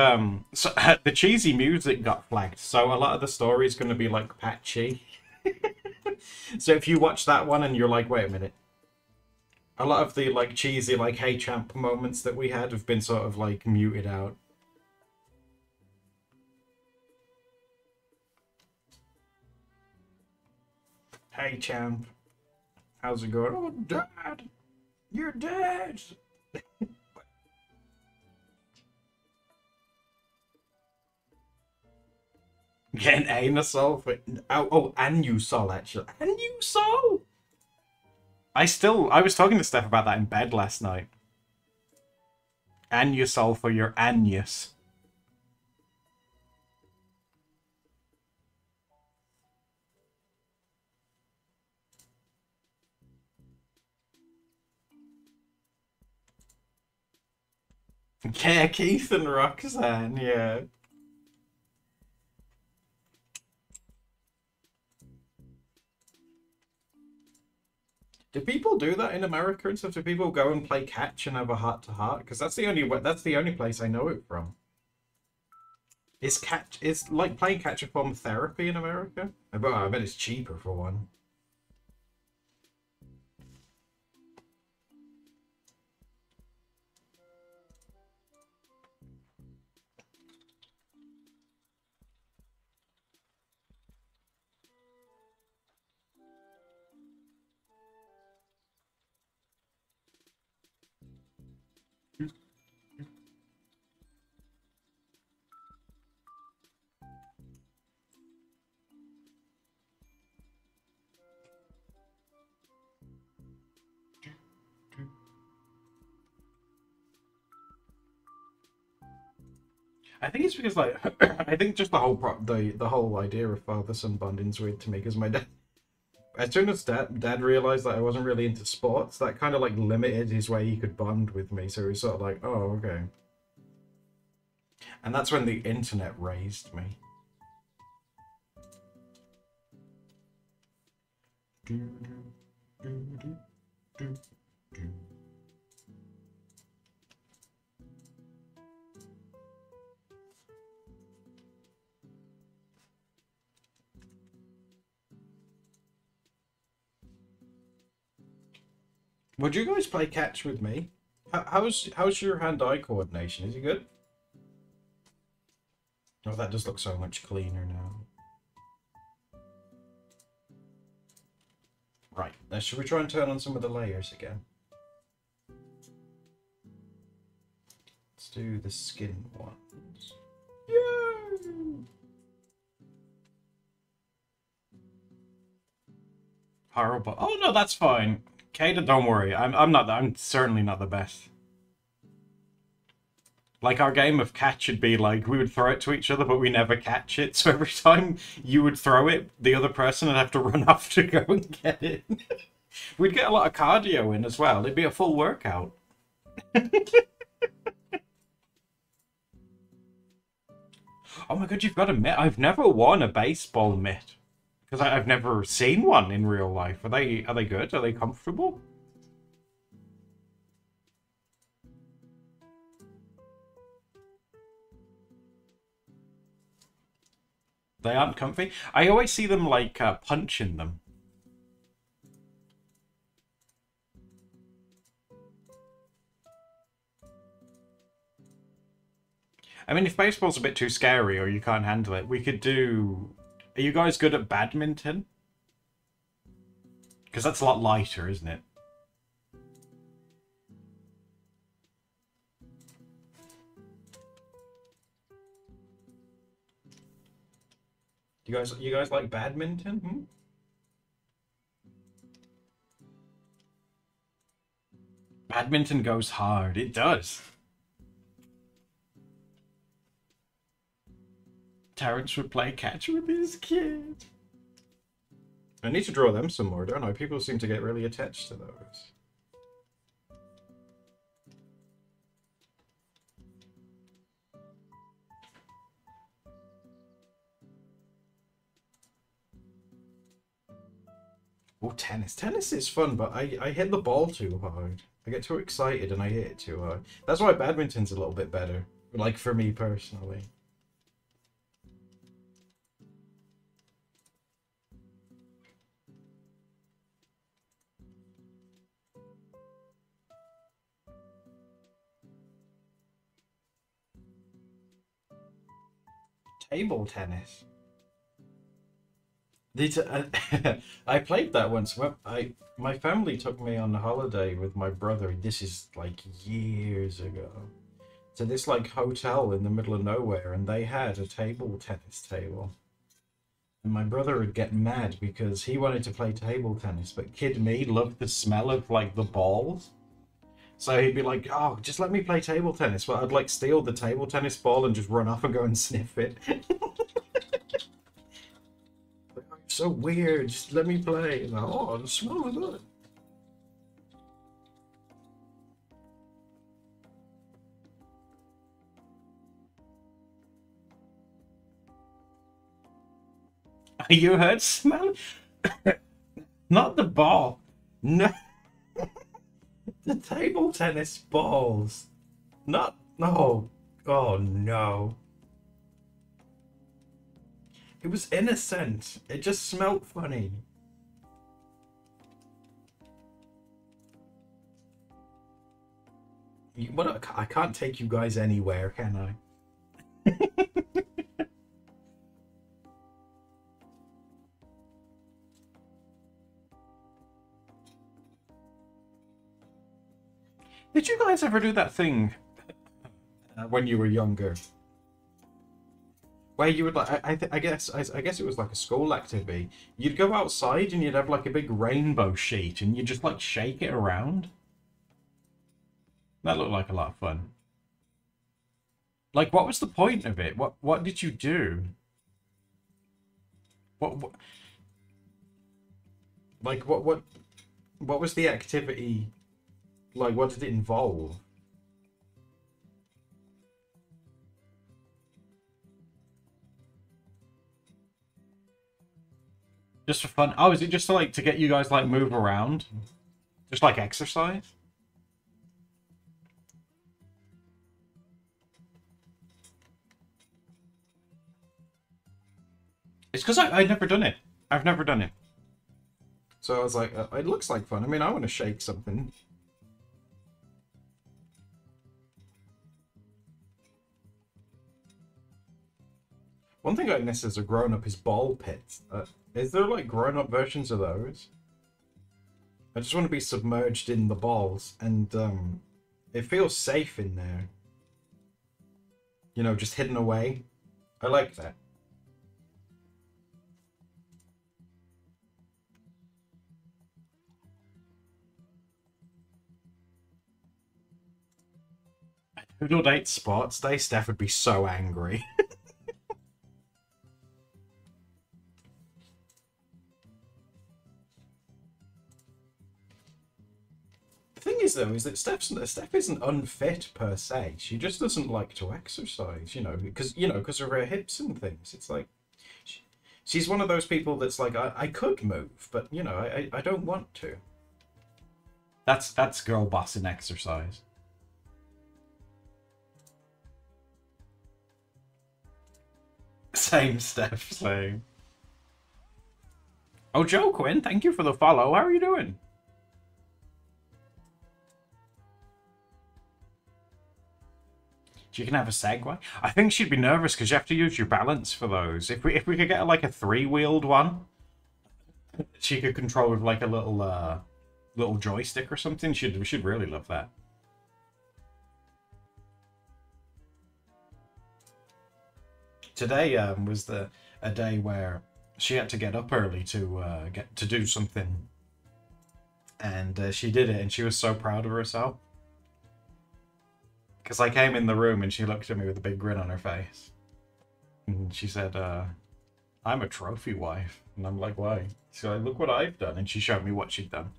so the cheesy music got flagged, so a lot of the story is going to be like patchy. So if you watch that one and you're like, wait a minute, a lot of the like cheesy like "Hey Champ" moments that we had have been sort of like muted out. Hey Champ, how's it going? Oh, Dad, you're dead. Get an anusol for anusol actually. Anusol. I was talking to Steph about that in bed last night. Anusol for your anus. Yeah, Keith and Roxanne, yeah. Do people do that in America and stuff? Do people go and play catch and have a heart-to-heart? Because that's the only place I know it from. Is like playing catch a form of therapy in America? I bet it's cheaper for one. I think it's because like I think just the whole idea of father-son bonding's weird to me because my dad, as soon as dad realized that I wasn't really into sports, that kind of like limited his way he could bond with me. So he was sort of like, oh, okay. And that's when the internet raised me. Would you guys play catch with me? How's your hand-eye coordination? Is it good? Oh, that does look so much cleaner now. Right, now should we try and turn on some of the layers again? Let's do the skin ones. Yay! Horrible. Oh no, that's fine. Kata, don't worry. I'm certainly not the best. Like, our game of catch would be like, we would throw it to each other, but we never catch it. So every time you would throw it, the other person would have to run off to go and get it. We'd get a lot of cardio in as well. It'd be a full workout. Oh my god, you've got a mitt. I've never won a baseball mitt. Because I've never seen one in real life. Are they good? Are they comfortable? They aren't comfy. I always see them like punching them. I mean, if baseball's a bit too scary or you can't handle it, we could do... Are you guys good at badminton? Because that's a lot lighter, isn't it? You guys like badminton? Hmm? Badminton goes hard. It does. Terrence would play catch with his kid. I need to draw them some more, don't I? People seem to get really attached to those. Oh, tennis. Tennis is fun, but I hit the ball too hard. I get too excited and I hit it too hard. That's why badminton's a little bit better. Like, for me personally. Table tennis. These, I played that once. My family took me on a holiday with my brother. This is like years ago. To this like hotel in the middle of nowhere, and they had a table tennis table. And my brother would get mad because he wanted to play table tennis, but kid me loved the smell of like the balls. So he'd be like, "Oh, just let me play table tennis." But I'd like steal the table tennis ball and just run off and go and sniff it. So weird, just let me play. And oh, the smell is good. You heard smell? Not the ball. No. The table tennis balls. Not, no. Oh no. It was innocent. It just smelled funny. I can't take you guys anywhere, can I? Did you guys ever do that thing when you were younger? Where you would like, I guess it was like a school activity. You'd go outside and you'd have like a big rainbow sheet and you just like shake it around. That looked like a lot of fun. Like, what was the point of it? What did you do? What like what was the activity? Like, what did it involve? Just for fun? Oh, is it just to, like, to get you guys like move around? Just like exercise? It's because I've never done it. I've never done it. So I was like, it looks like fun. I mean, I want to shake something. One thing I miss as a grown-up is ball pits. Is there like grown-up versions of those? I just want to be submerged in the balls, and it feels safe in there. You know, just hidden away. I like that. Doodle date sports day, Steph would be so angry. The thing is, though, is that Steph isn't unfit per se. She just doesn't like to exercise, because of her hips and things. It's like she's one of those people that's like, I could move, but I don't want to. That's girl boss in exercise. Same, Steph, same. Oh, Joe Quinn, thank you for the follow. How are you doing? She can have a Segway. I think she'd be nervous because you have to use your balance for those. If we could get like a 3-wheeled one, she could control with like a little joystick or something. She'd really love that. Today was a day where she had to get up early to do something, and she did it, and she was so proud of herself. Because I came in the room and she looked at me with a big grin on her face, and she said, "I'm a trophy wife," and I'm like, "Why?" She's like, "Look what I've done," and she showed me what she'd done.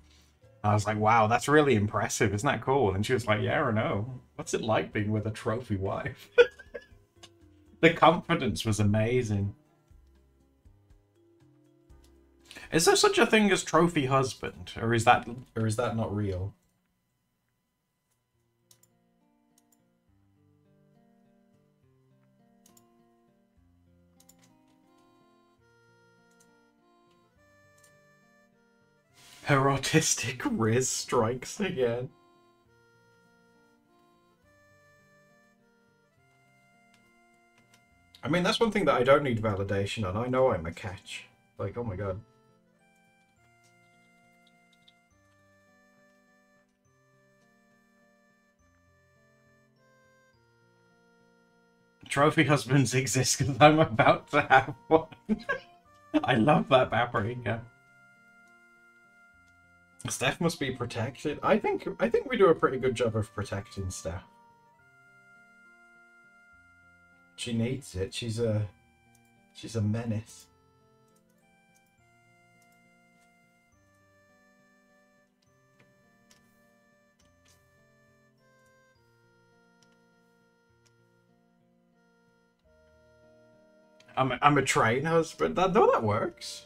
I was like, "Wow, that's really impressive. Isn't that cool?" And she was like, "Yeah, I know. What's it like being with a trophy wife?" The confidence was amazing. Is there such a thing as trophy husband, or is that not real? Her autistic Riz strikes again. I mean, that's one thing that I don't need validation on. I know I'm a catch. Like, oh my god. Trophy husbands exist because I'm about to have one. I love that paprika. Steph must be protected. I think we do a pretty good job of protecting Steph. She needs it. She's a menace. I'm a train husband. That works.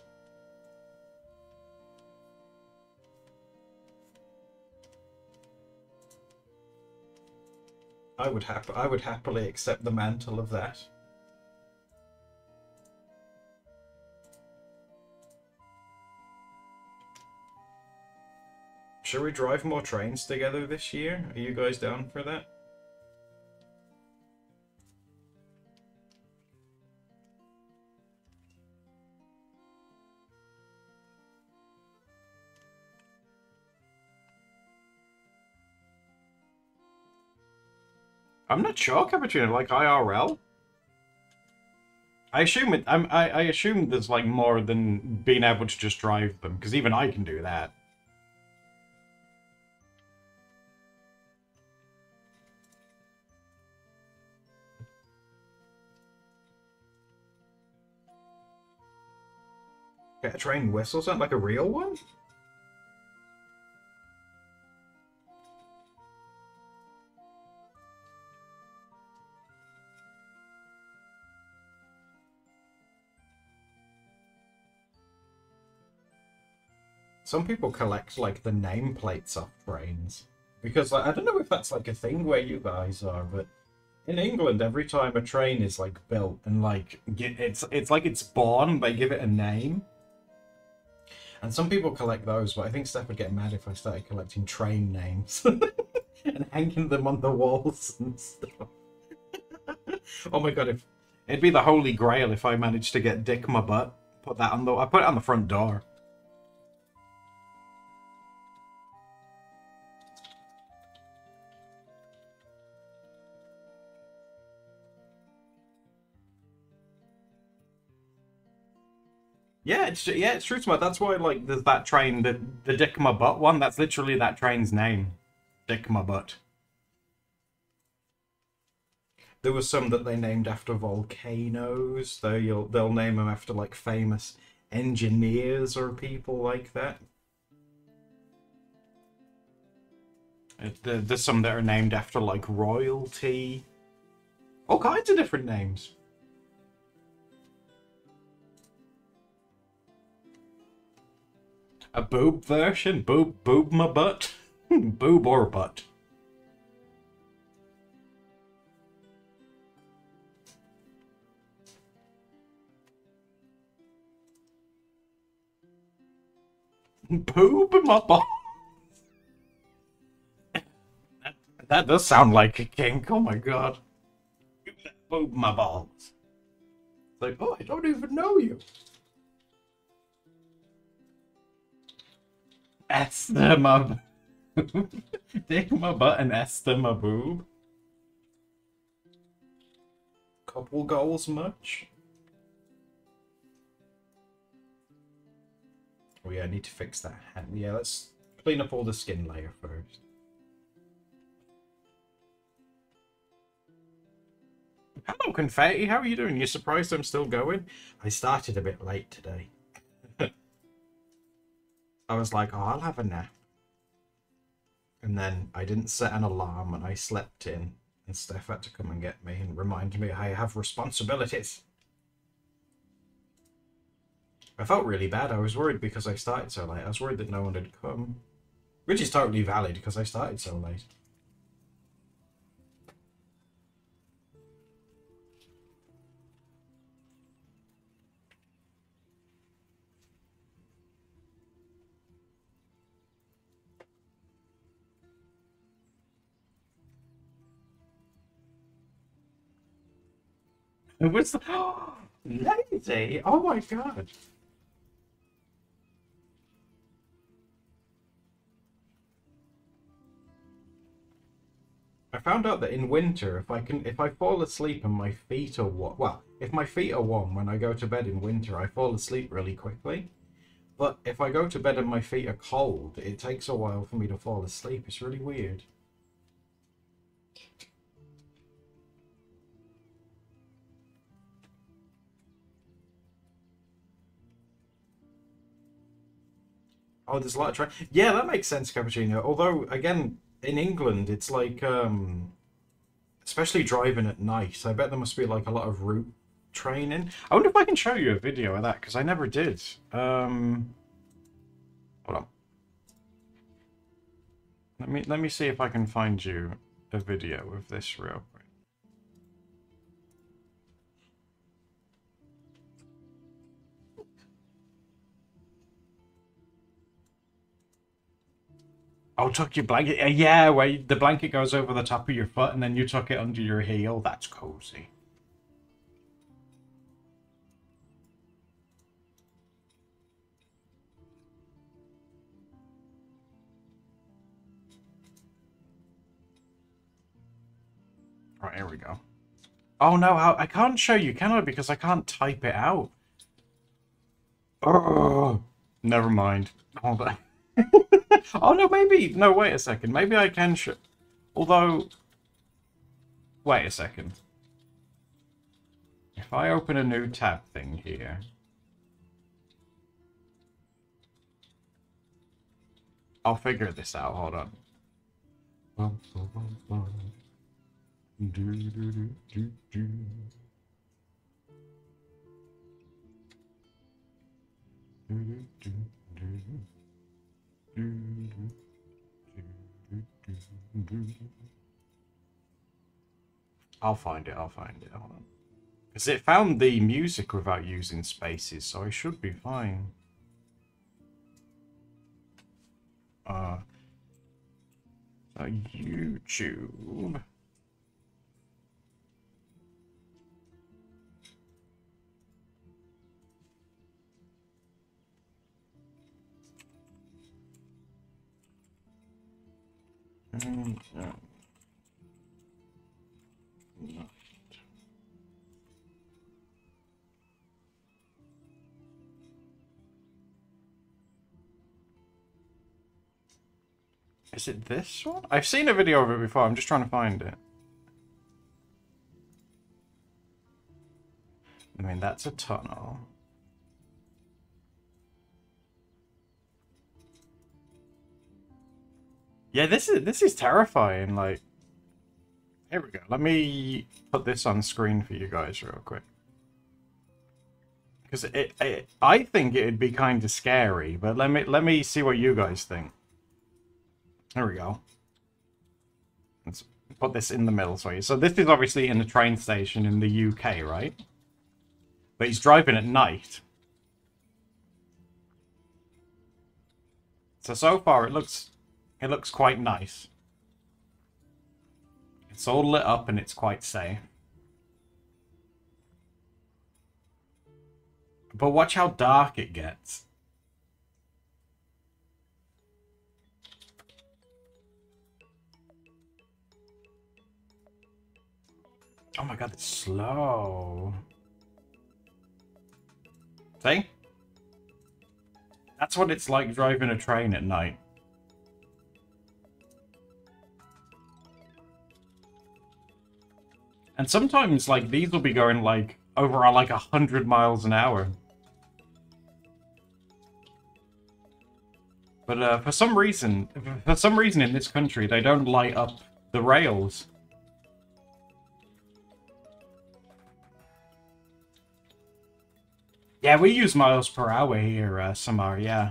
I would happily accept the mantle of that. Should we drive more trains together this year? Are you guys down for that? I'm not sure, Cappuccino, like IRL. I assume there's like more than being able to just drive them, because even I can do that. Get a train whistle, sound like a real one? Some people collect like the nameplates off trains. Because like, I don't know if that's like a thing where you guys are, but in England, every time a train is like built and like it's like it's born, they give it a name. And some people collect those, but I think Steph would get mad if I started collecting train names and hanging them on the walls and stuff. Oh my god, if it'd be the holy grail if I managed to get Dick My Butt. Put that on the I put it on the front door. Yeah, it's true, smart. That's why like there's that train, the Dick My Butt one. That's literally that train's name, Dick My Butt. There was some that they named after volcanoes. They'll name them after like famous engineers or people like that. There's some that are named after like royalty. All kinds of different names. A boob version? Boob my butt? Boob or butt? Boob my butt? That does sound like a kink, oh my god. Boob my balls. It's like, oh, I don't even know you. Esther my boob. Dick my butt and Esther my boob. Couple goals much? Oh yeah, I need to fix that hand. Yeah, let's clean up all the skin layer first. Hello, Confetti. How are you doing? You surprised I'm still going? I started a bit late today. I was like, oh, I'll have a nap. And then I didn't set an alarm and I slept in. And Steph had to come and get me and remind me I have responsibilities. I felt really bad. I was worried because I started so late. I was worried that no one had come. Which is totally valid because I started so late. It was lazy. Oh my god. I found out that in winter, if I fall asleep and my feet are warm, well, if my feet are warm when I go to bed in winter, I fall asleep really quickly. But if I go to bed and my feet are cold, it takes a while for me to fall asleep. It's really weird. Oh, there's a lot of yeah, that makes sense, Cappuccino. Although, again, in England, it's like, especially driving at night, I bet there must be like a lot of route training. I wonder if I can show you a video of that, because I never did. Hold on. Let me see if I can find you a video of this real quick. Oh, tuck your blanket. Yeah, where the blanket goes over the top of your foot and then you tuck it under your heel. That's cozy. Right, here we go. Oh no, I can't show you, can I? Because I can't type it out. Oh, never mind. Hold on. Oh no, maybe. No, wait a second. Maybe I can show. Although, wait a second. If I open a new tab thing here. I'll figure this out. Hold on. I'll find it. Hold on. Because it found the music without using spaces, so I should be fine. YouTube. No. Is it this one? I've seen a video of it before. I'm just trying to find it. I mean, that's a tunnel. Yeah, this is terrifying. Like, here we go. Let me put this on screen for you guys real quick. Because I think it'd be kind of scary, but let me see what you guys think. There we go. Let's put this in the middle for you. So this is obviously in a train station in the UK, right? But he's driving at night. So far it looks quite nice. It's all lit up and it's quite safe. But watch how dark it gets. Oh my god, it's slow. See? That's what it's like driving a train at night. And sometimes, like, these will be going, like, over, like, 100 miles an hour. But for some reason in this country, they don't light up the rails. Yeah, we use miles per hour here, Samar, yeah.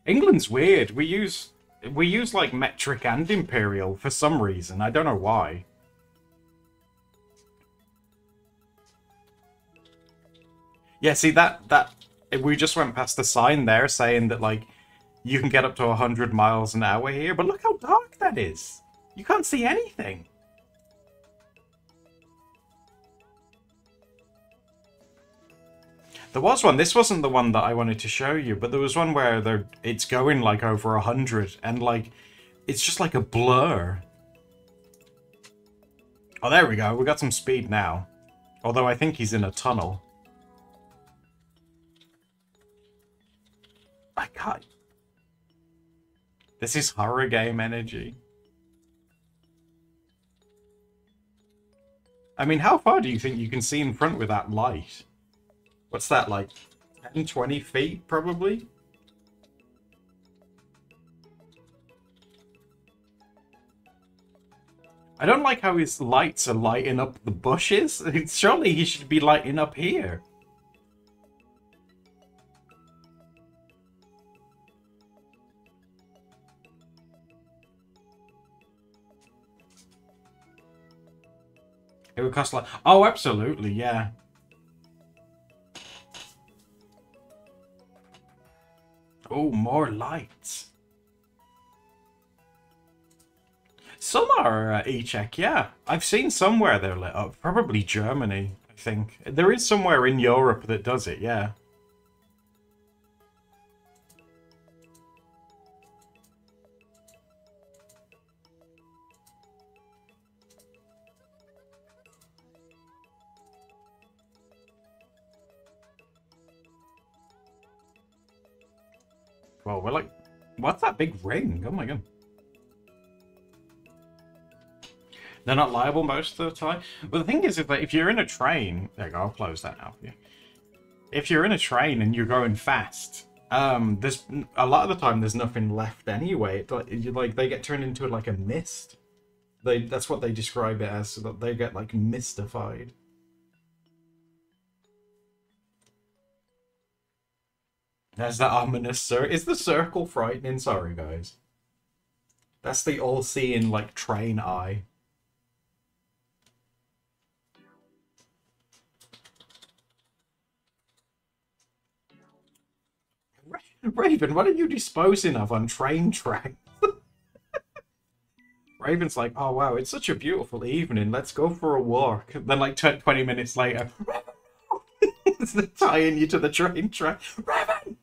England's weird. We use like metric and imperial for some reason. I don't know why. Yeah, see that we just went past the sign there saying that like you can get up to 100 miles an hour here, but look how dark that is. You can't see anything. There was one. This wasn't the one that I wanted to show you, but there was one where it's going like over 100 and like it's just like a blur. Oh, there we go. We got some speed now. Although I think he's in a tunnel. I can't. This is horror game energy. I mean, how far do you think you can see in front with that light? What's that, like 10, 20 feet, probably? I don't like how his lights are lighting up the bushes. Surely he should be lighting up here. It would cost like... Oh, absolutely, yeah. Oh, more lights. Some are e-check, yeah. I've seen somewhere they're lit up. Probably Germany, I think. There is somewhere in Europe that does it, yeah. Well, we're like... What's that big ring? Oh my god. They're not liable most of the time. But the thing is, if you're in a train... There you go, I'll close that now for you. If you're in a train and you're going fast, there's... A lot of the time, there's nothing left anyway. Like they get turned into like a mist. That's what they describe it as, so that they get like mystified. There's that ominous circle. Is the circle frightening? Sorry, guys. That's the all-seeing, like, train eye. Raven, what are you disposing of on train tracks? Raven's like, oh wow, it's such a beautiful evening. Let's go for a walk. Then like 20 minutes later, it's tying you to the train track. Raven!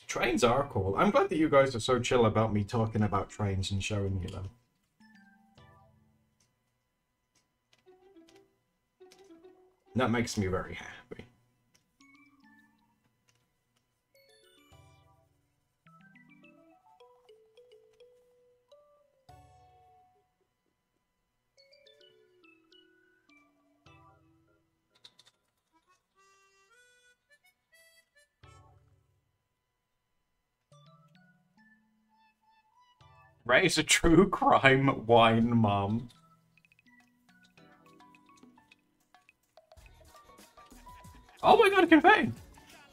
Trains are cool. I'm glad that you guys are so chill about me talking about trains and showing you them. That makes me very happy. Ray is a true crime wine mom. Oh my god, confetti!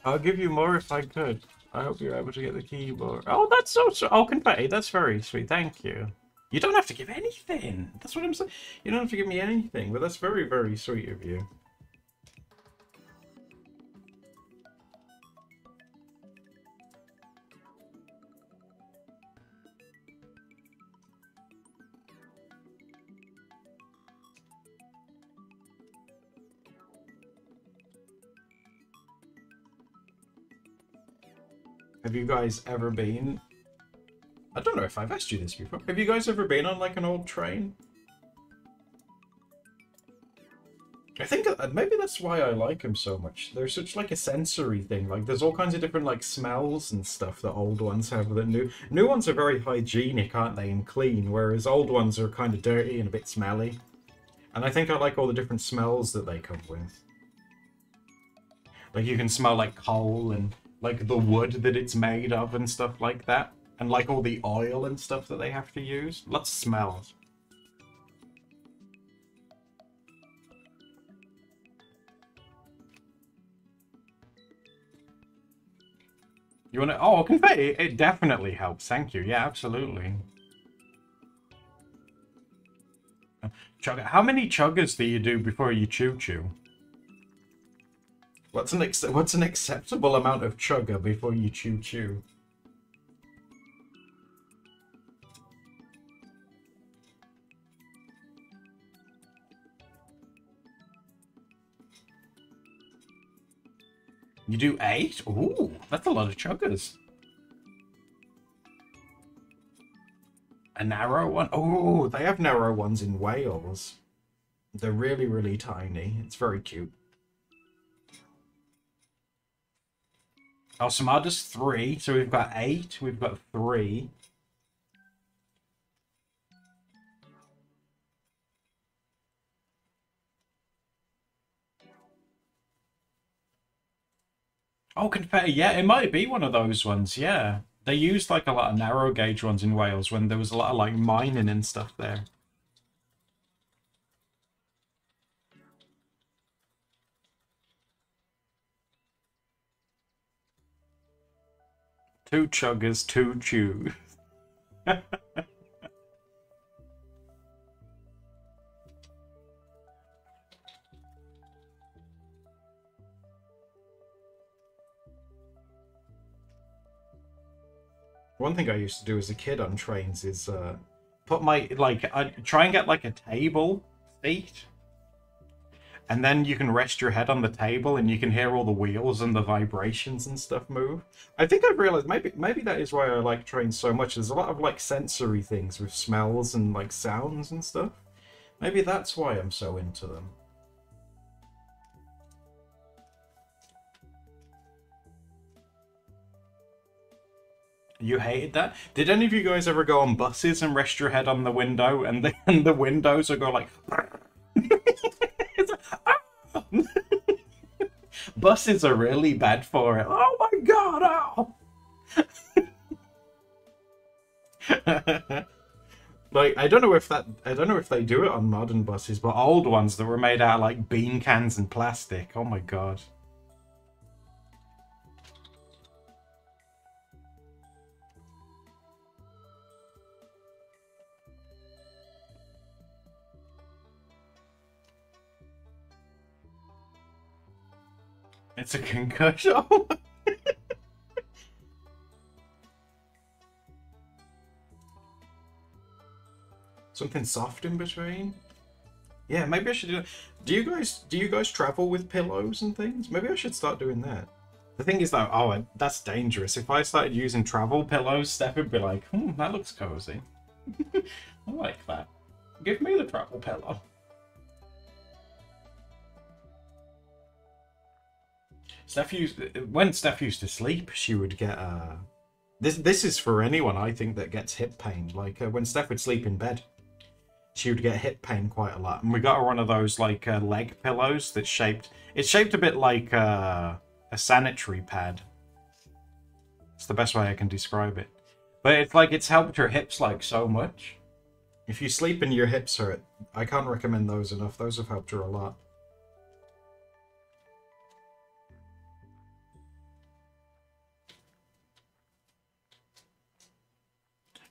I'll give you more if I could. I hope you're able to get the keyboard. Oh, that's so... Oh, confetti, that's very sweet. Thank you. You don't have to give anything. That's what I'm saying. You don't have to give me anything, but that's very, very sweet of you. Have you guys ever been... I don't know if I've asked you this before. Have you guys ever been on, like, an old train? I think maybe that's why I like them so much. They're such, like, a sensory thing. Like, there's all kinds of different, like, smells and stuff that old ones have that new ones are very hygienic, aren't they, and clean, whereas old ones are kind of dirty and a bit smelly. And I think I like all the different smells that they come with. Like, you can smell, like, coal and, like, the wood that it's made of and stuff like that. And, like, all the oil and stuff that they have to use. Lots of smells. You want to... Oh, confetti! It definitely helps. Thank you. Yeah, absolutely. Chugga. How many chuggers do you do before you chew-chew? What's an acceptable amount of chugger before you chew-chew? You do 8? Ooh, that's a lot of chuggers. A narrow one? Oh, they have narrow ones in Wales. They're really, really tiny. It's very cute. Oh, Samada's 3, so we've got 8, we've got 3. Oh, confetti, yeah, it might be one of those ones, yeah. They used like a lot of narrow gauge ones in Wales when there was a lot of like mining and stuff there. Two chuggers, two chews. One thing I used to do as a kid on trains is put my, like, I'd try and get like a table seat. And then you can rest your head on the table and you can hear all the wheels and the vibrations and stuff move. I think I've realized maybe that is why I like trains so much. There's a lot of like sensory things with smells and like sounds and stuff. Maybe that's why I'm so into them. You hated that? Did any of you guys ever go on buses and rest your head on the window and the windows will go like... It's like, ah! Buses are really bad for it. Oh my god! Oh! Like, I don't know if they do it on modern buses, but old ones that were made out of like bean cans and plastic. Oh my god. It's a concussion. Something soft in between. Yeah, maybe I should do that. Do you guys travel with pillows and things? Maybe I should start doing that. The thing is though, oh, that's dangerous. If I started using travel pillows, Steph would be like, that looks cozy. I like that. Give me the travel pillow. When Steph used to sleep, she would get this is for anyone I think that gets hip pain. Like when Steph would sleep in bed, she would get hip pain quite a lot. And we got her one of those like leg pillows that's shaped. It's shaped a bit like a sanitary pad. It's the best way I can describe it. But it's like it's helped her hips like so much. If you sleep and your hips hurt, I can't recommend those enough. Those have helped her a lot.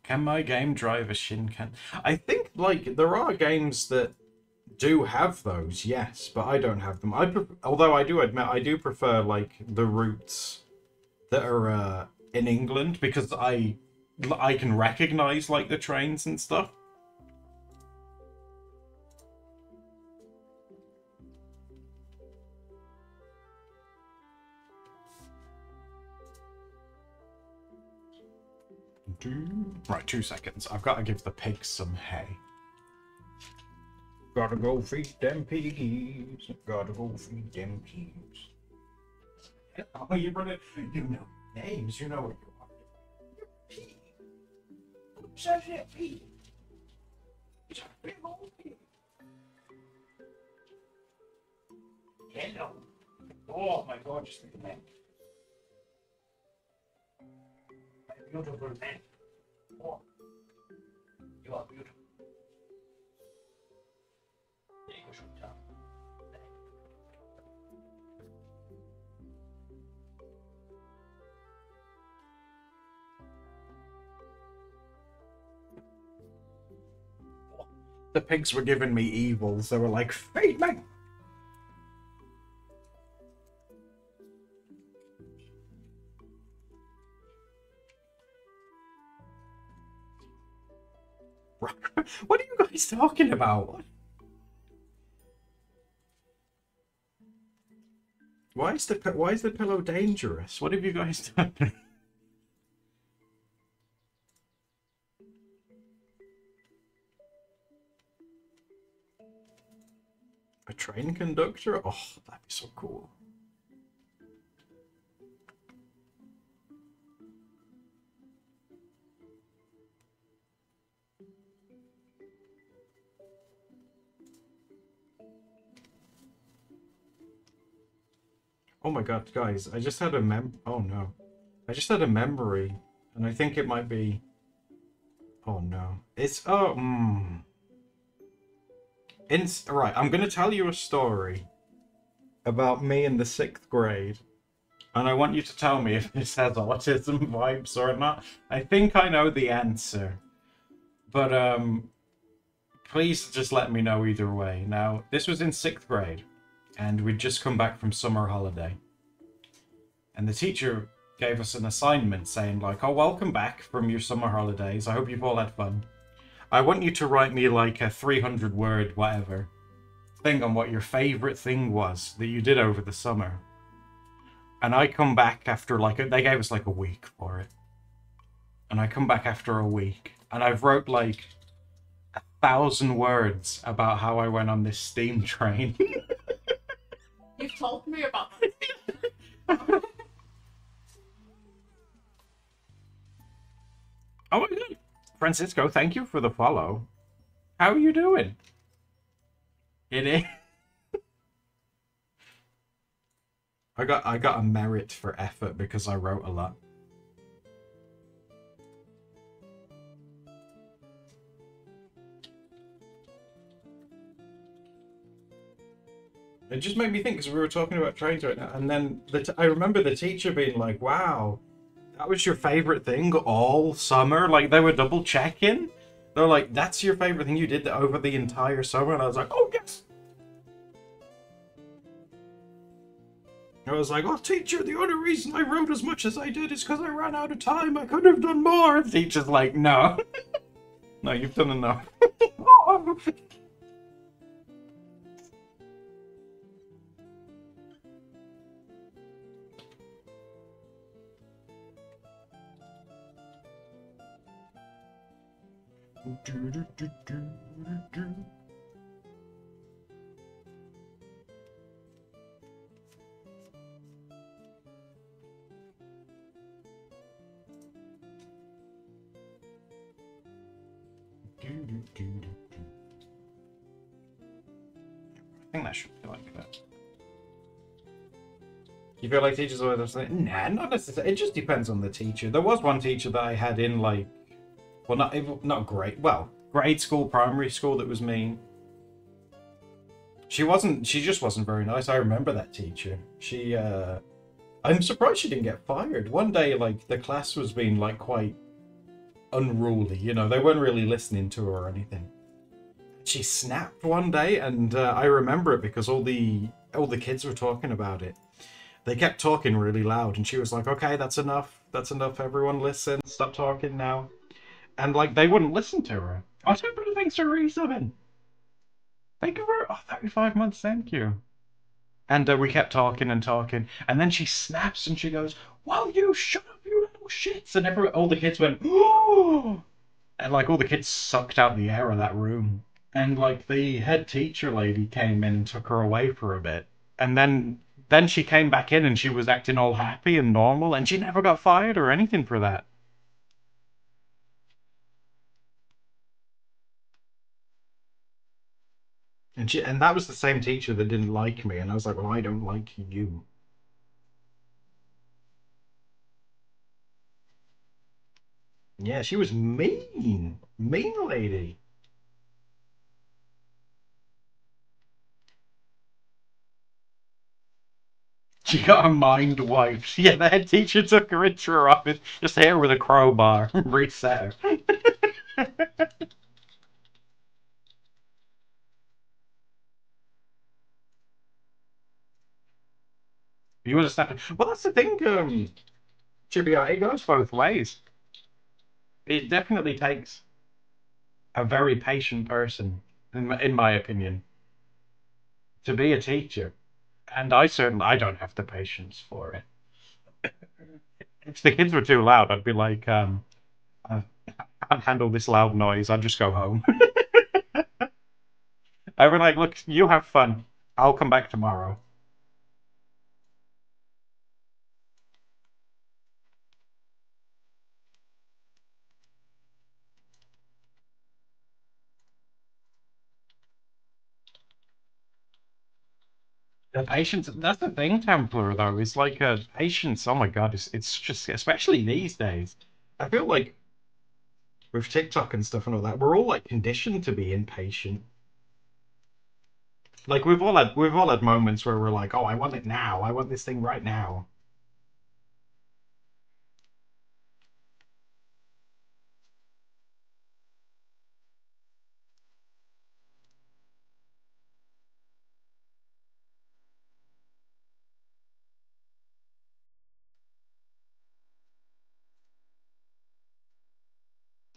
Can my game drive a Shinken? I think like there are games that do have those, yes, but I don't have them. Although I do admit I do prefer like the routes that are in England because I can recognize like the trains and stuff. Right, 2 seconds. I've got to give the pigs some hay. Gotta go feed them piggies. Gotta go feed them pigs. Oh, you know names. You know what you are. You're a pig. Who says you're a pig? It's a big old pig. Hello. Oh my God, just look at that. My beautiful man. Oh, you are beautiful. There you go, Chantal. The pigs were giving me evils. They were like, feed me! What are you guys talking about? Why is the pillow dangerous? What have you guys done? A train conductor? Oh, that'd be so cool. Oh my God, guys, I just had a oh no. I just had a memory, and I think it might be... Oh no. It's... Oh, Right, I'm gonna tell you a story about me in the 6th grade. And I want you to tell me if this has autism vibes or not. I think I know the answer. But, please just let me know either way. Now, this was in 6th grade. And we'd just come back from summer holiday. And the teacher gave us an assignment saying like, oh, welcome back from your summer holidays. I hope you've all had fun. I want you to write me like a 300-word whatever thing on what your favorite thing was that you did over the summer. And I come back after like, they gave us like a week for it. And I come back after a week. And I've wrote like 1,000 words about how I went on this steam train. You've told me about that. Oh my God. Francisco, thank you for the follow. How are you doing? It is. I got a merit for effort because I wrote a lot. It just made me think because we were talking about trains right now, and then I remember the teacher being like, "Wow, that was your favorite thing all summer." Like they were double checking. They're like, "That's your favorite thing you did over the entire summer," and I was like, "Oh yes." I was like, oh, teacher, the only reason I wrote as much as I did is because I ran out of time. I could have done more. The teacher's like, no. No, you've done enough. I think that should be like that. You feel like teachers are always like, nah, not necessarily. It just depends on the teacher. There was one teacher that I had in like, well, not great. Well, grade school, primary school that was mean. She wasn't. She just wasn't very nice. I remember that teacher. I'm surprised she didn't get fired. One day, like the class was being like quite unruly. You know, they weren't really listening to her or anything. She snapped one day, and I remember it because all the kids were talking about it. They kept talking really loud, and she was like, "Okay, that's enough. That's enough. Everyone, listen. Stop talking now." And like they wouldn't listen to her. Oh, somebody thanks for resubbing. Thank you for 35 months. Thank you. And we kept talking and talking, and then she snaps and she goes, "Well, you shut up, you little shits!" And all the kids went, "Oh!" And like all the kids sucked out the air of that room. And like the head teacher lady came in and took her away for a bit, and then she came back in and she was acting all happy and normal, and she never got fired or anything for that. And that was the same teacher that didn't like me, and I was like, "Well, I don't like you." Yeah, she was mean lady. She got her mind wiped. Yeah, the head teacher took her into her office, just hit her with a crowbar, and reset her. You understand? Well, that's the thing, Chippy. It goes both ways. It definitely takes a very patient person, in my opinion, to be a teacher. And I don't have the patience for it. If the kids were too loud, I'd be like, I can't handle this loud noise. I'd just go home. I'd be like, look, you have fun. I'll come back tomorrow. The patience, that's the thing, Templar, though. It's like patience. Oh my God, it's just, especially these days. I feel like with TikTok and stuff and all that, we're all like conditioned to be impatient. Like we've all had moments where we're like, oh, I want it now. I want this thing right now.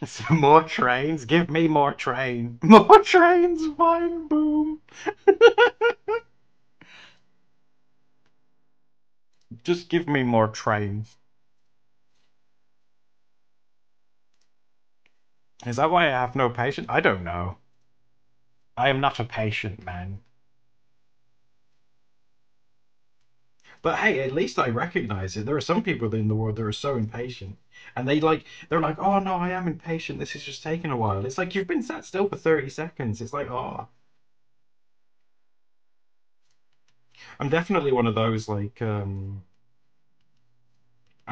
So more trains, give me more train. More trains, fine, boom. Just give me more trains. Is that why I have no patience? I don't know. I am not a patient man. But hey, at least I recognize it. There are some people in the world that are so impatient, and they're like, "Oh no, I am impatient. This is just taking a while." It's like you've been sat still for 30 seconds. It's like, oh, I'm definitely one of those like I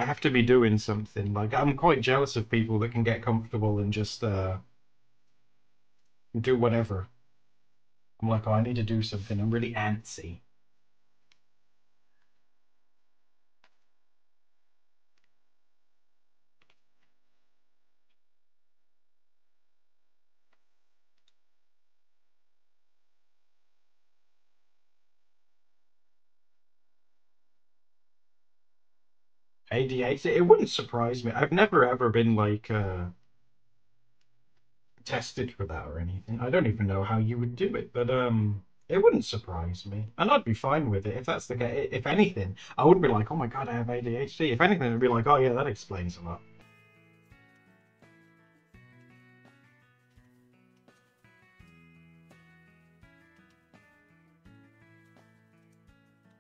have to be doing something. Like I'm quite jealous of people that can get comfortable and just do whatever. I'm like, oh, I need to do something. I'm really antsy. ADHD, it wouldn't surprise me. I've never ever been like tested for that or anything. I don't even know how you would do it, but it wouldn't surprise me, and I'd be fine with it if that's the case. If anything, I wouldn't be like, oh my God, I have ADHD. If anything, I'd be like, oh yeah, that explains a lot.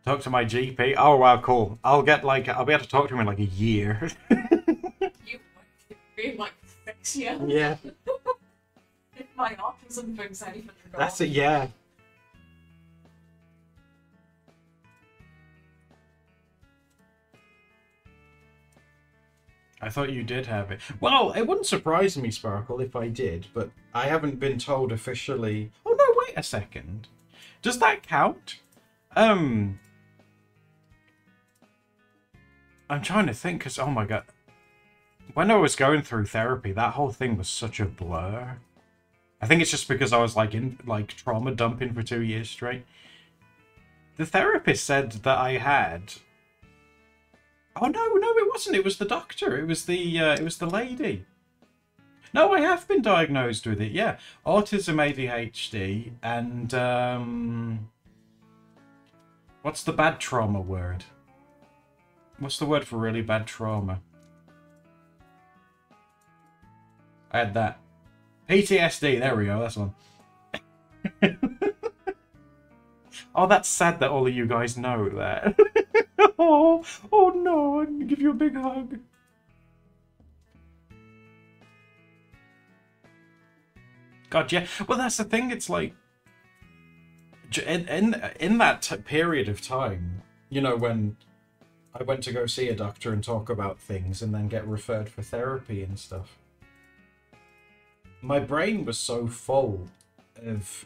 Talk to my GP. Oh wow, cool. I'll get like I'll be able to talk to him in like a year. You might be like 6 years. Yeah. If my autism brings anything to go That's on. it. Yeah. I thought you did have it. Well, it wouldn't surprise me, Sparkle, if I did, but I haven't been told officially. Oh no, wait a second. Does that count? I'm trying to think, because, oh my God. When I was going through therapy, that whole thing was such a blur. I think it's just because I was like in like trauma dumping for 2 years straight. The therapist said that I had. Oh no, no, it wasn't. It was the doctor. It was the lady. No, I have been diagnosed with it. Yeah, autism, ADHD, and what's the bad trauma word? What's the word for really bad trauma? I had that. PTSD. There we go. That's one. Oh, that's sad that all of you guys know that. Oh, oh no, I'm gonna give you a big hug. God, yeah. Well, that's the thing. It's like in that period of time, you know, when I went to go see a doctor and talk about things, and then get referred for therapy and stuff. My brain was so full of.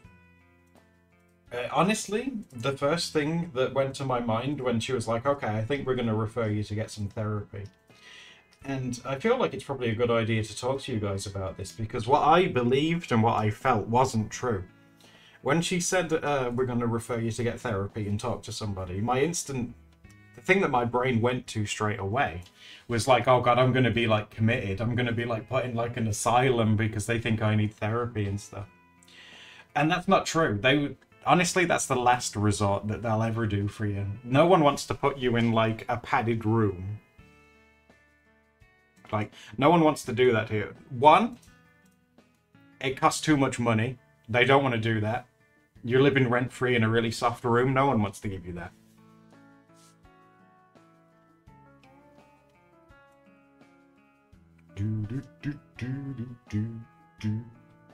Honestly, the first thing that went to my mind when she was like, okay, I think we're going to refer you to get some therapy. And I feel like it's probably a good idea to talk to you guys about this, because what I believed and what I felt wasn't true. When she said, we're going to refer you to get therapy and talk to somebody, the thing that my brain went to straight away was like, oh God, I'm going to be like committed. I'm going to be like put in like an asylum because they think I need therapy and stuff. And that's not true. Honestly, that's the last resort that they'll ever do for you. No one wants to put you in, like, a padded room. Like, no one wants to do that to you. One, it costs too much money. They don't want to do that. You're living rent-free in a really soft room. No one wants to give you that.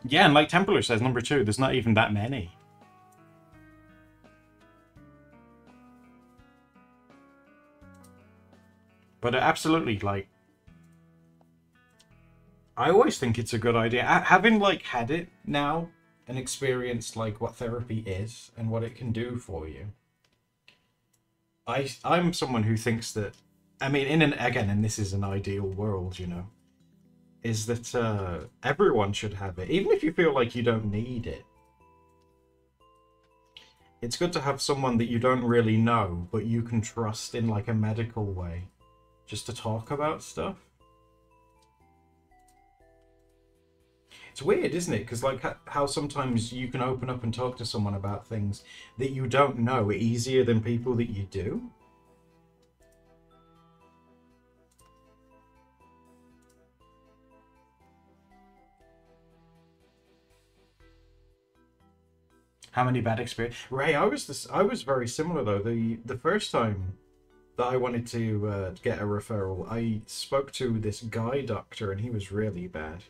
Yeah, and like Templar says, number 2, there's not even that many. But absolutely, like, I always think it's a good idea. Having, like, had it now and experienced, like, what therapy is and what it can do for you, I'm someone who thinks that, I mean, and this is an ideal world, you know, is that everyone should have it, even if you feel like you don't need it. It's good to have someone that you don't really know, but you can trust in, like, a medical way. Just to talk about stuff. It's weird, isn't it? Because like how sometimes you can open up and talk to someone about things that you don't know easier than people that you do. How many bad experiences? Ray, I was very similar though. The first time that I wanted to get a referral, I spoke to this guy doctor, and he was really bad.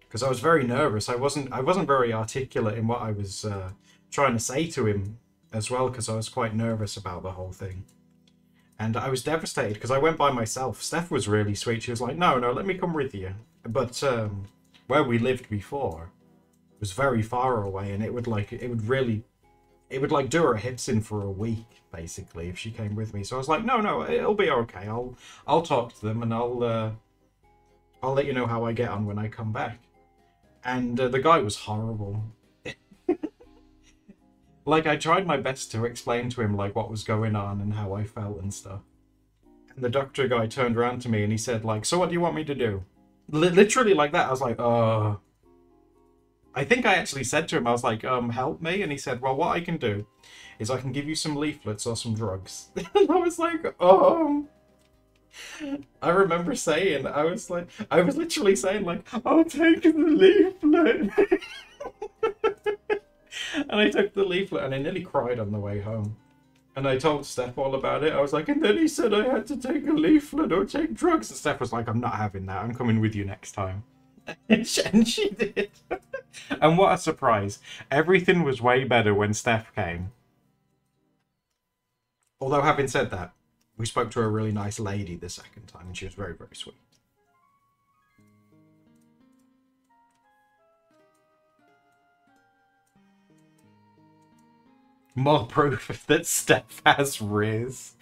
Because I was very nervous. I wasn't very articulate in what I was trying to say to him as well, because I was quite nervous about the whole thing. And I was devastated because I went by myself. Steph was really sweet. She was like, no, let me come with you. But where we lived before was very far away, and it would do her hips in for a week, basically, if she came with me. So I was like, no, it'll be okay. I'll talk to them, and I'll let you know how I get on when I come back. And the guy was horrible. Like, I tried my best to explain to him, like, what was going on and how I felt and stuff. the doctor guy turned around to me and he said, like, so what do you want me to do? Literally like that. I was like, I think I actually said to him, I was like, help me. And he said, well, what I can do is I can give you some leaflets or some drugs. And I was like, I remember saying, I was literally saying, like, I'll take the leaflet. And I took the leaflet and I nearly cried on the way home. And I told Steph all about it. I was like, and then he said I had to take a leaflet or take drugs. And Steph was like, I'm not having that. I'm coming with you next time. And she did. And what a surprise. Everything was way better when Steph came. Although, having said that, we spoke to a really nice lady the second time, and she was very, very sweet. More proof that Steph has Riz.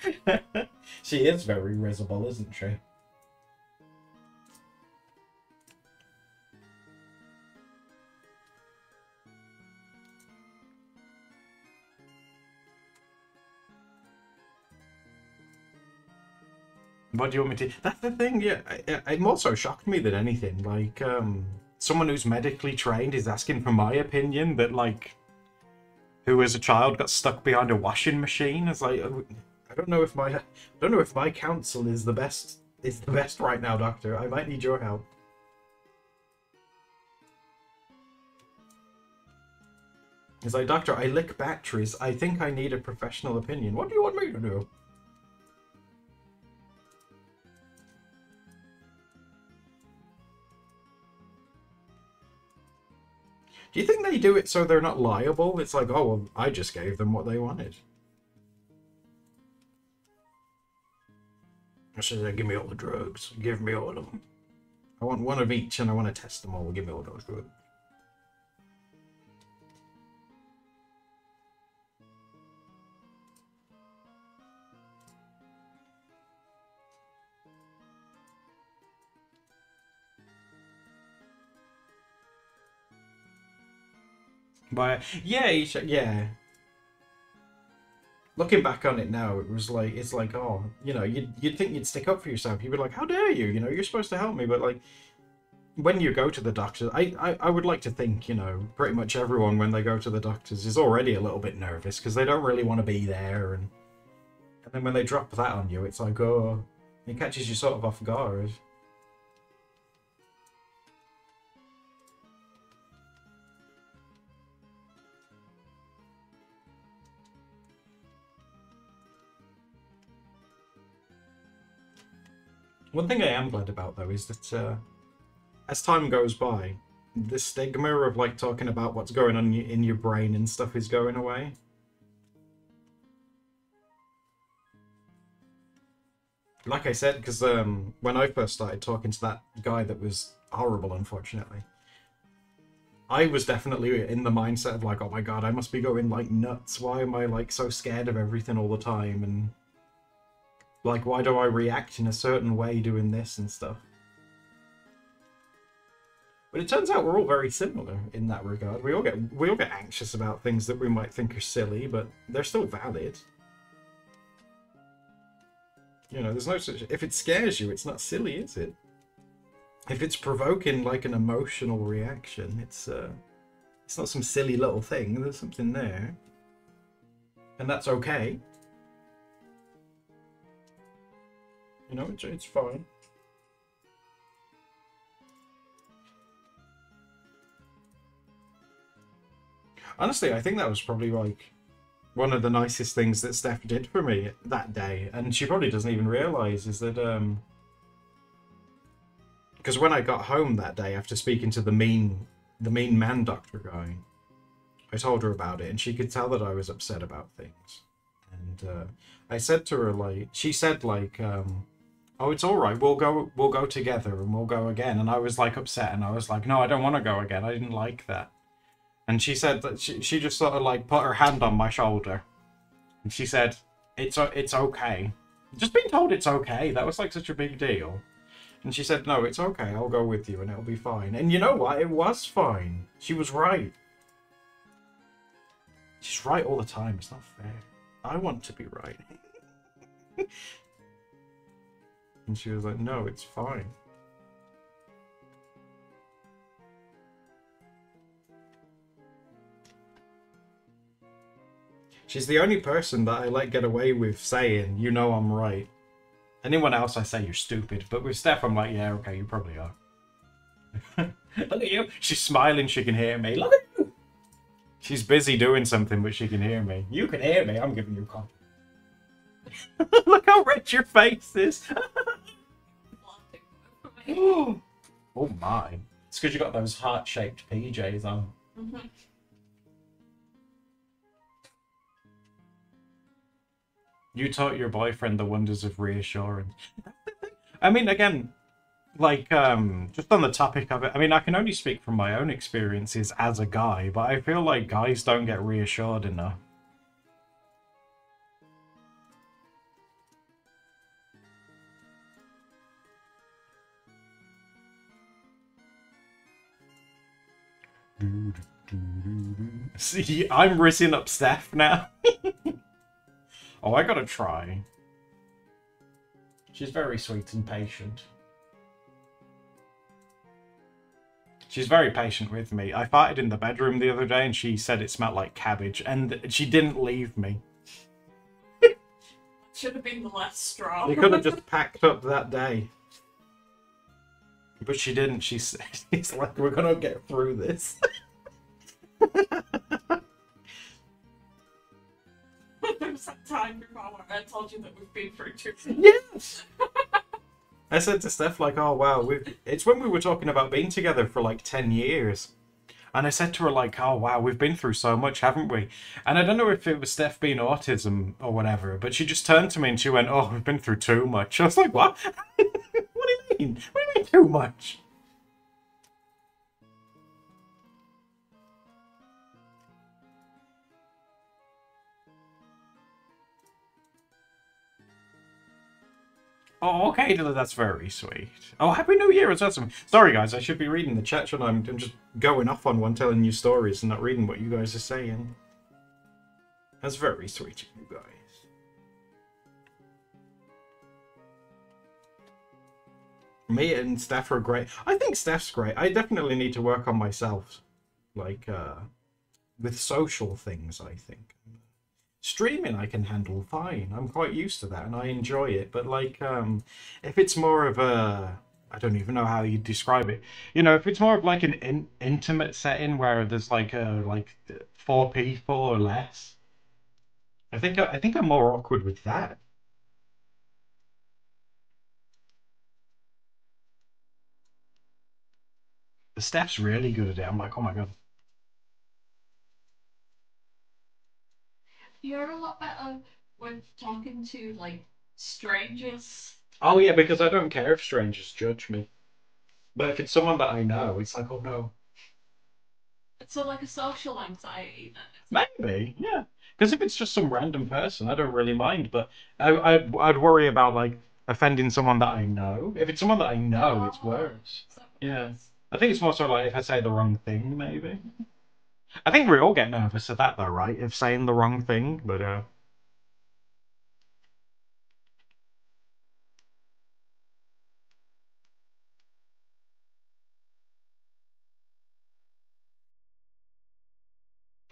She is very risible, isn't she? What do you want me to... That's the thing, yeah. It more so shocked me than anything. Like, someone who's medically trained is asking for my opinion that, like, who as a child got stuck behind a washing machine. It's like, I don't know if my counsel is the best right now, doctor. I might need your help. It's like, doctor, I lick batteries. I think I need a professional opinion. What do you want me to do? Do you think they do it so they're not liable? It's like, oh, well, I just gave them what they wanted. I said, give me all the drugs. Give me all of them. I want one of each and I want to test them all. Give me all those drugs. But yeah, yeah. Looking back on it now, it was like, it's like, oh, you know, you'd think you'd stick up for yourself. You'd be like, how dare you? You know, you're supposed to help me. But like, when you go to the doctor, I would like to think, you know, pretty much everyone when they go to the doctors is already a little bit nervous because they don't really want to be there, and then when they drop that on you, it's like, oh, it catches you sort of off guard. One thing I am glad about, though, is that as time goes by, the stigma of, like, talking about what's going on in your brain and stuff is going away. Like I said, because when I first started talking to that guy that was horrible, unfortunately, I was definitely in the mindset of, like, oh my god, I must be going, like, nuts. Why am I, like, so scared of everything all the time? And like, why do I react in a certain way doing this and stuff? But it turns out we're all very similar in that regard. We all get anxious about things that we might think are silly, but they're still valid. You know, there's no such... If it scares you, it's not silly, is it? If it's provoking, like, an emotional reaction, it's not some silly little thing. There's something there. And that's okay. You know, it's fine. Honestly, I think that was probably, like, one of the nicest things that Steph did for me that day. And she probably doesn't even realise is that, because when I got home that day after speaking to the mean man doctor guy, I told her about it and she could tell that I was upset about things. And I said to her, like, she said, like, oh, it's all right. We'll go together and we'll go again. And I was like upset and I was like, no, I don't want to go again. I didn't like that. And she said that she just sort of like put her hand on my shoulder. And she said, it's okay. Just being told it's okay. That was like such a big deal. And she said, no, it's okay. I'll go with you and it'll be fine. And you know what? It was fine. She was right. She's right all the time. It's not fair. I want to be right. And she was like, no, it's fine. She's the only person that I let get away with saying, you know I'm right. Anyone else I say you're stupid, but with Steph I'm like, yeah, okay, you probably are. Look at you. She's smiling, she can hear me. Look at you. She's busy doing something, but she can hear me. You can hear me, I'm giving you a compliment. Look how red your face is. Oh my. It's because you got those heart-shaped PJs on. You taught your boyfriend the wonders of reassurance. I mean, again, like, just on the topic of it, I mean, I can only speak from my own experiences as a guy, but I feel like guys don't get reassured enough. See, I'm rising up Steph now. Oh, I gotta try. She's very sweet and patient. She's very patient with me. I farted in the bedroom the other day and she said it smelled like cabbage and she didn't leave me. Should have been the last straw. They could have just packed up that day. But she didn't. She's like, we're gonna get through this. There was that time before where I told you that we've been through two. Yes! I said to Steph, like, oh wow, it's when we were talking about being together for like 10 years. And I said to her, like, oh wow, we've been through so much, haven't we? And I don't know if it was Steph being autism or whatever, but she just turned to me and she went, oh, we've been through too much. I was like, what? What do you mean? What do you mean too much? Oh, okay, that's very sweet. Oh, Happy New Year as well. Sorry, guys, I should be reading the chat, shouldn't I? I'm just going off on one, telling you stories and not reading what you guys are saying. That's very sweet of you guys. Me and Steph are great. I think Steph's great. I definitely need to work on myself. Like, with social things, I think. Streaming I can handle fine. I'm quite used to that and I enjoy it. But like, if it's more of a, I don't even know how you describe it. You know, if it's more of like an intimate setting where there's like like 4 people or less, I think I'm more awkward with that. The Steph's really good at it. I'm like, oh my god. You're a lot better with talking to like strangers. Oh yeah, because I don't care if strangers judge me. But if it's someone that I know, it's like, oh no. So like a social anxiety then. Maybe, yeah. Because if it's just some random person, I don't really mind. But I'd worry about like offending someone that I know. If it's someone that I know, it's worse. Yeah. I think it's more so like if I say the wrong thing, maybe. I think we all get nervous at that though, right? If saying the wrong thing, but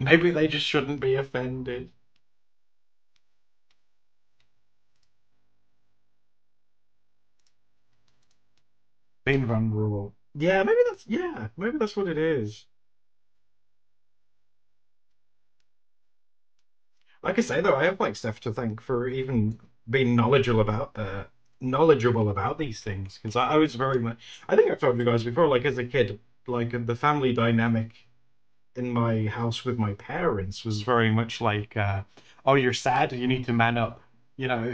maybe they just shouldn't be offended. Being vulnerable. Maybe that's what it is. Like I say though, I have like Steph to thank for even being knowledgeable about these things because I was very much. I think I've told you guys before. Like as a kid, like the family dynamic in my house with my parents was very much like, oh, you're sad, you need to man up. You know,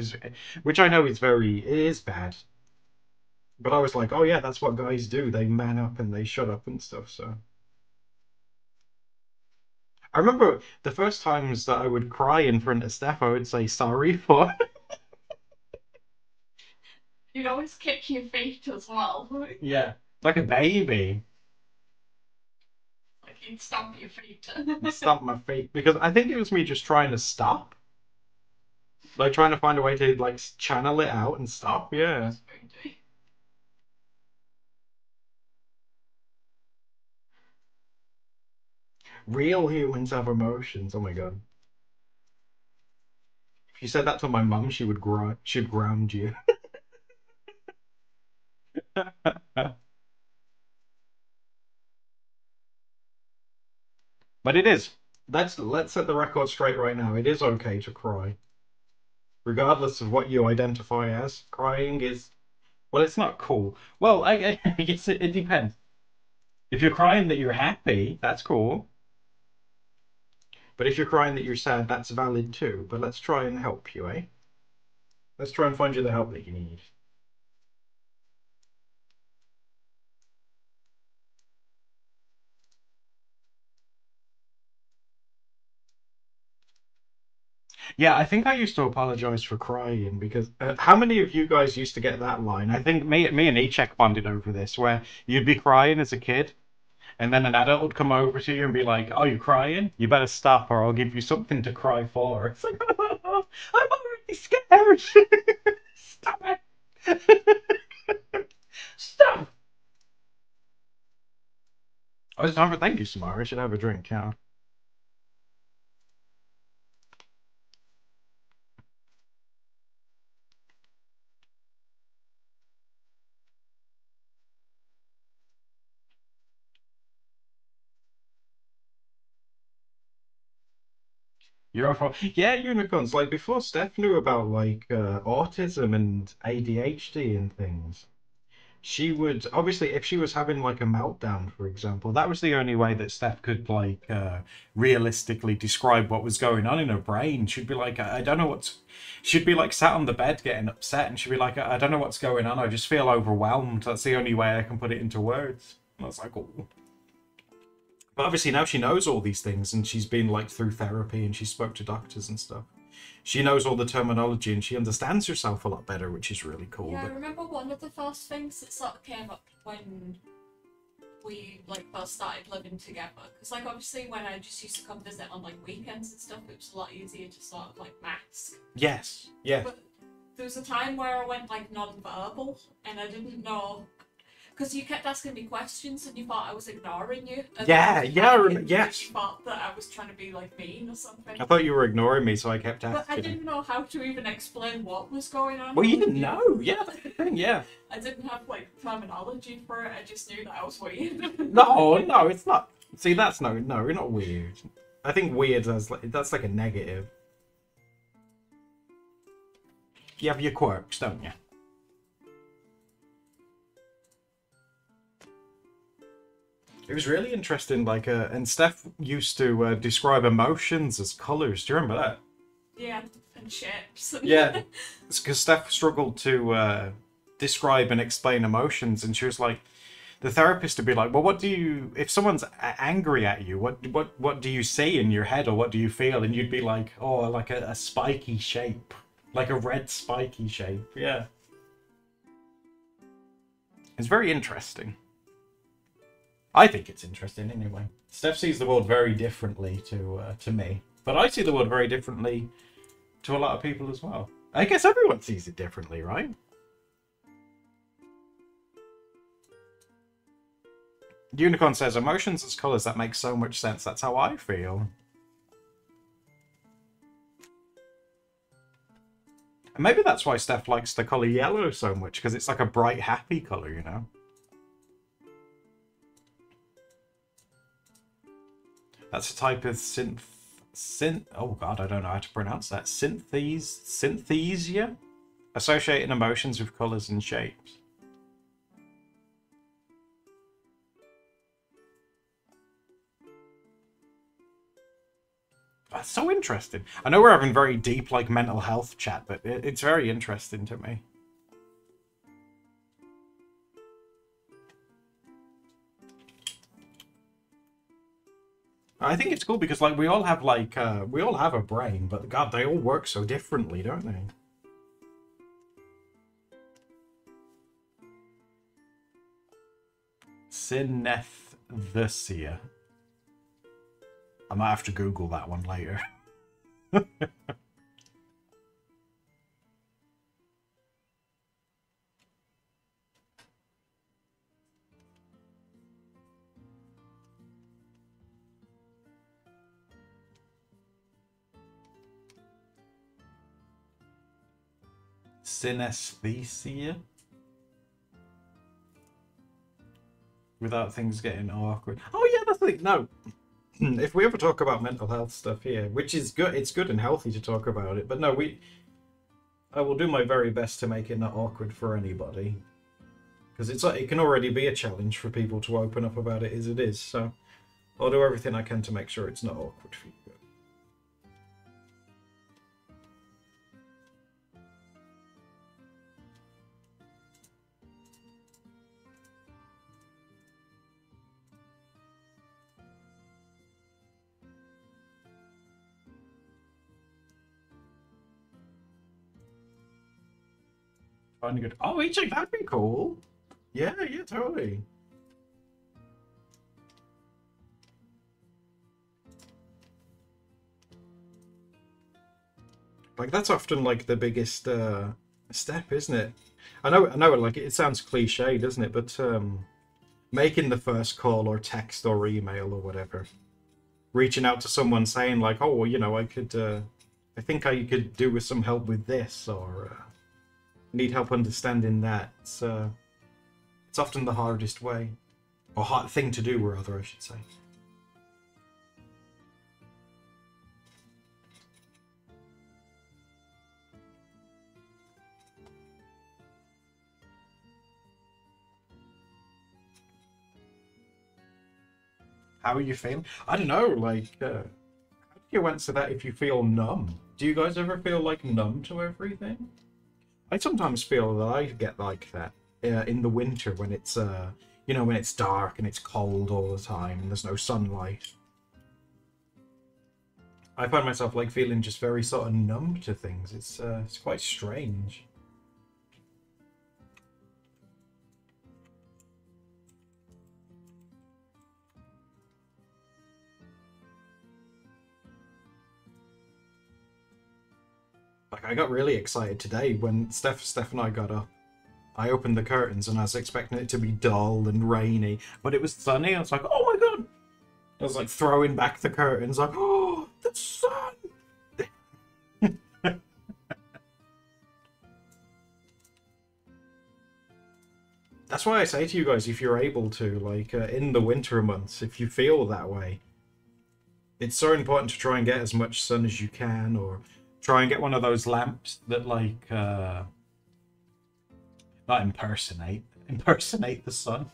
which I know it is bad. But I was like, oh yeah, that's what guys do. They man up and they shut up and stuff. So I remember the first times that I would cry in front of Steph, I would say sorry for. You'd always kick your feet as well. Yeah, like a baby. Like you'd stomp your feet. Stomp my feet because I think it was me just trying to stop. Like trying to find a way to like channel it out and stuff. Yeah. Real humans have emotions. Oh my god. If you said that to my mum, she'd ground you. But it is. Let's set the record straight right now. It is okay to cry, regardless of what you identify as. Crying is well, it's not cool. Well, I guess it depends. If you're crying that you're happy, that's cool. But if you're crying that you're sad, that's valid too. But let's try and help you, eh? Let's try and find you the help that you need. Yeah, I think I used to apologize for crying because how many of you guys used to get that line? I think me and Echek bonded over this, where you'd be crying as a kid, and then an adult would come over to you and be like, "Oh, you're crying? You better stop, or I'll give you something to cry for." It's like, oh, I'm already scared. Stop it! Stop! Oh, it's time for thank you, Samara. I should have a drink, yeah. You're off. Yeah, unicorns. Like before, Steph knew about like autism and ADHD and things. She would obviously, if she was having like a meltdown, for example, that was the only way that Steph could like realistically describe what was going on in her brain. She'd be like, I don't know what's. She'd be like sat on the bed getting upset, and she'd be like, I don't know what's going on. I just feel overwhelmed. That's the only way I can put it into words. And I was like, oh. But obviously now she knows all these things, and she's been like through therapy, and she spoke to doctors and stuff. She knows all the terminology, and she understands herself a lot better, which is really cool. Yeah, I remember one of the first things that sort of came up when we like first started living together. Because like obviously when I just used to come visit on like weekends and stuff, it was a lot easier to sort of like mask. Yes, yeah. But there was a time where I went like non-verbal, and I didn't know. Because you kept asking me questions and you thought I was ignoring you. And Yeah, yeah, yes. You thought that I was trying to be like mean or something. I thought you were ignoring me, so I kept asking. But I didn't know how to even explain what was going on. Well, you didn't know. Yeah, that's the thing, yeah. I didn't have like terminology for it. I just knew that I was weird. No, it's not. See, that's no, you're not weird. I think weird that's like a negative. You have your quirks, don't you? It was really interesting, like, and Steph used to describe emotions as colours. Do you remember that? Yeah, and shapes. Yeah, it's because Steph struggled to describe and explain emotions, and she was like, the therapist would be like, well, what do you, if someone's angry at you, what do you see in your head, or what do you feel? And you'd be like, oh, like a spiky shape, like a red spiky shape. Yeah, it's very interesting. I think it's interesting anyway. Steph sees the world very differently to me, but I see the world very differently to a lot of people as well. I guess everyone sees it differently, right? Unicorn says, emotions as colours, that makes so much sense. That's how I feel. And maybe that's why Steph likes the colour yellow so much, because it's like a bright, happy colour, you know? That's a type of oh god, I don't know how to pronounce that. Synthesia? Associating emotions with colours and shapes. That's so interesting. I know we're having very deep, like, mental health chat, but it's very interesting to me. I think it's cool because, like, we all have a brain, but god, they all work so differently, don't they? Synesthesia. I might have to Google that one later. Synesthesia. Without things getting awkward. Oh yeah, that's the thing. No. If we ever talk about mental health stuff here, which is good, it's good and healthy to talk about it, but no, I will do my very best to make it not awkward for anybody. Because it can already be a challenge for people to open up about it as it is, so I'll do everything I can to make sure it's not awkward for you. Finding good. Oh, eating, that'd be cool. Yeah, totally. Like that's often like the biggest step, isn't it? I know, like it sounds cliche, doesn't it? But making the first call or text or email or whatever, reaching out to someone saying like, oh, well, you know, I think I could do with some help with this, or need help understanding that. It's often the hardest way, or hard thing to do, rather, I should say. How are you feeling? I don't know, like, how do you answer that if you feel numb? Do you guys ever feel like numb to everything? I sometimes feel that I get like that in the winter when it's, you know, when it's dark and it's cold all the time and there's no sunlight. I find myself like feeling just very sort of numb to things. It's quite strange. Like I got really excited today when Steph and I got up. I opened the curtains and I was expecting it to be dull and rainy, but it was sunny. I was like, oh my god! I was like throwing back the curtains, like, oh, the sun! That's why I say to you guys, if you're able to, like, in the winter months, if you feel that way, it's so important to try and get as much sun as you can, or try and get one of those lamps that, like, not impersonate the sun.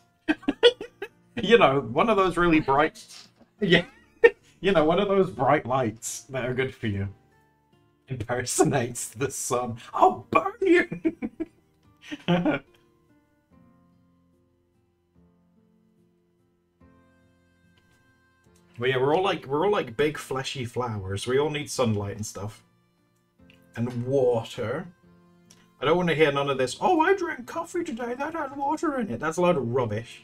You know, one of those really bright, yeah, you know, one of those bright lights that are good for you. Impersonates the sun. I'll burn you. Well, yeah, we're all like big fleshy flowers. We all need sunlight and stuff, and water. I don't want to hear none of this. Oh, I drank coffee today. That had water in it. That's a load of rubbish.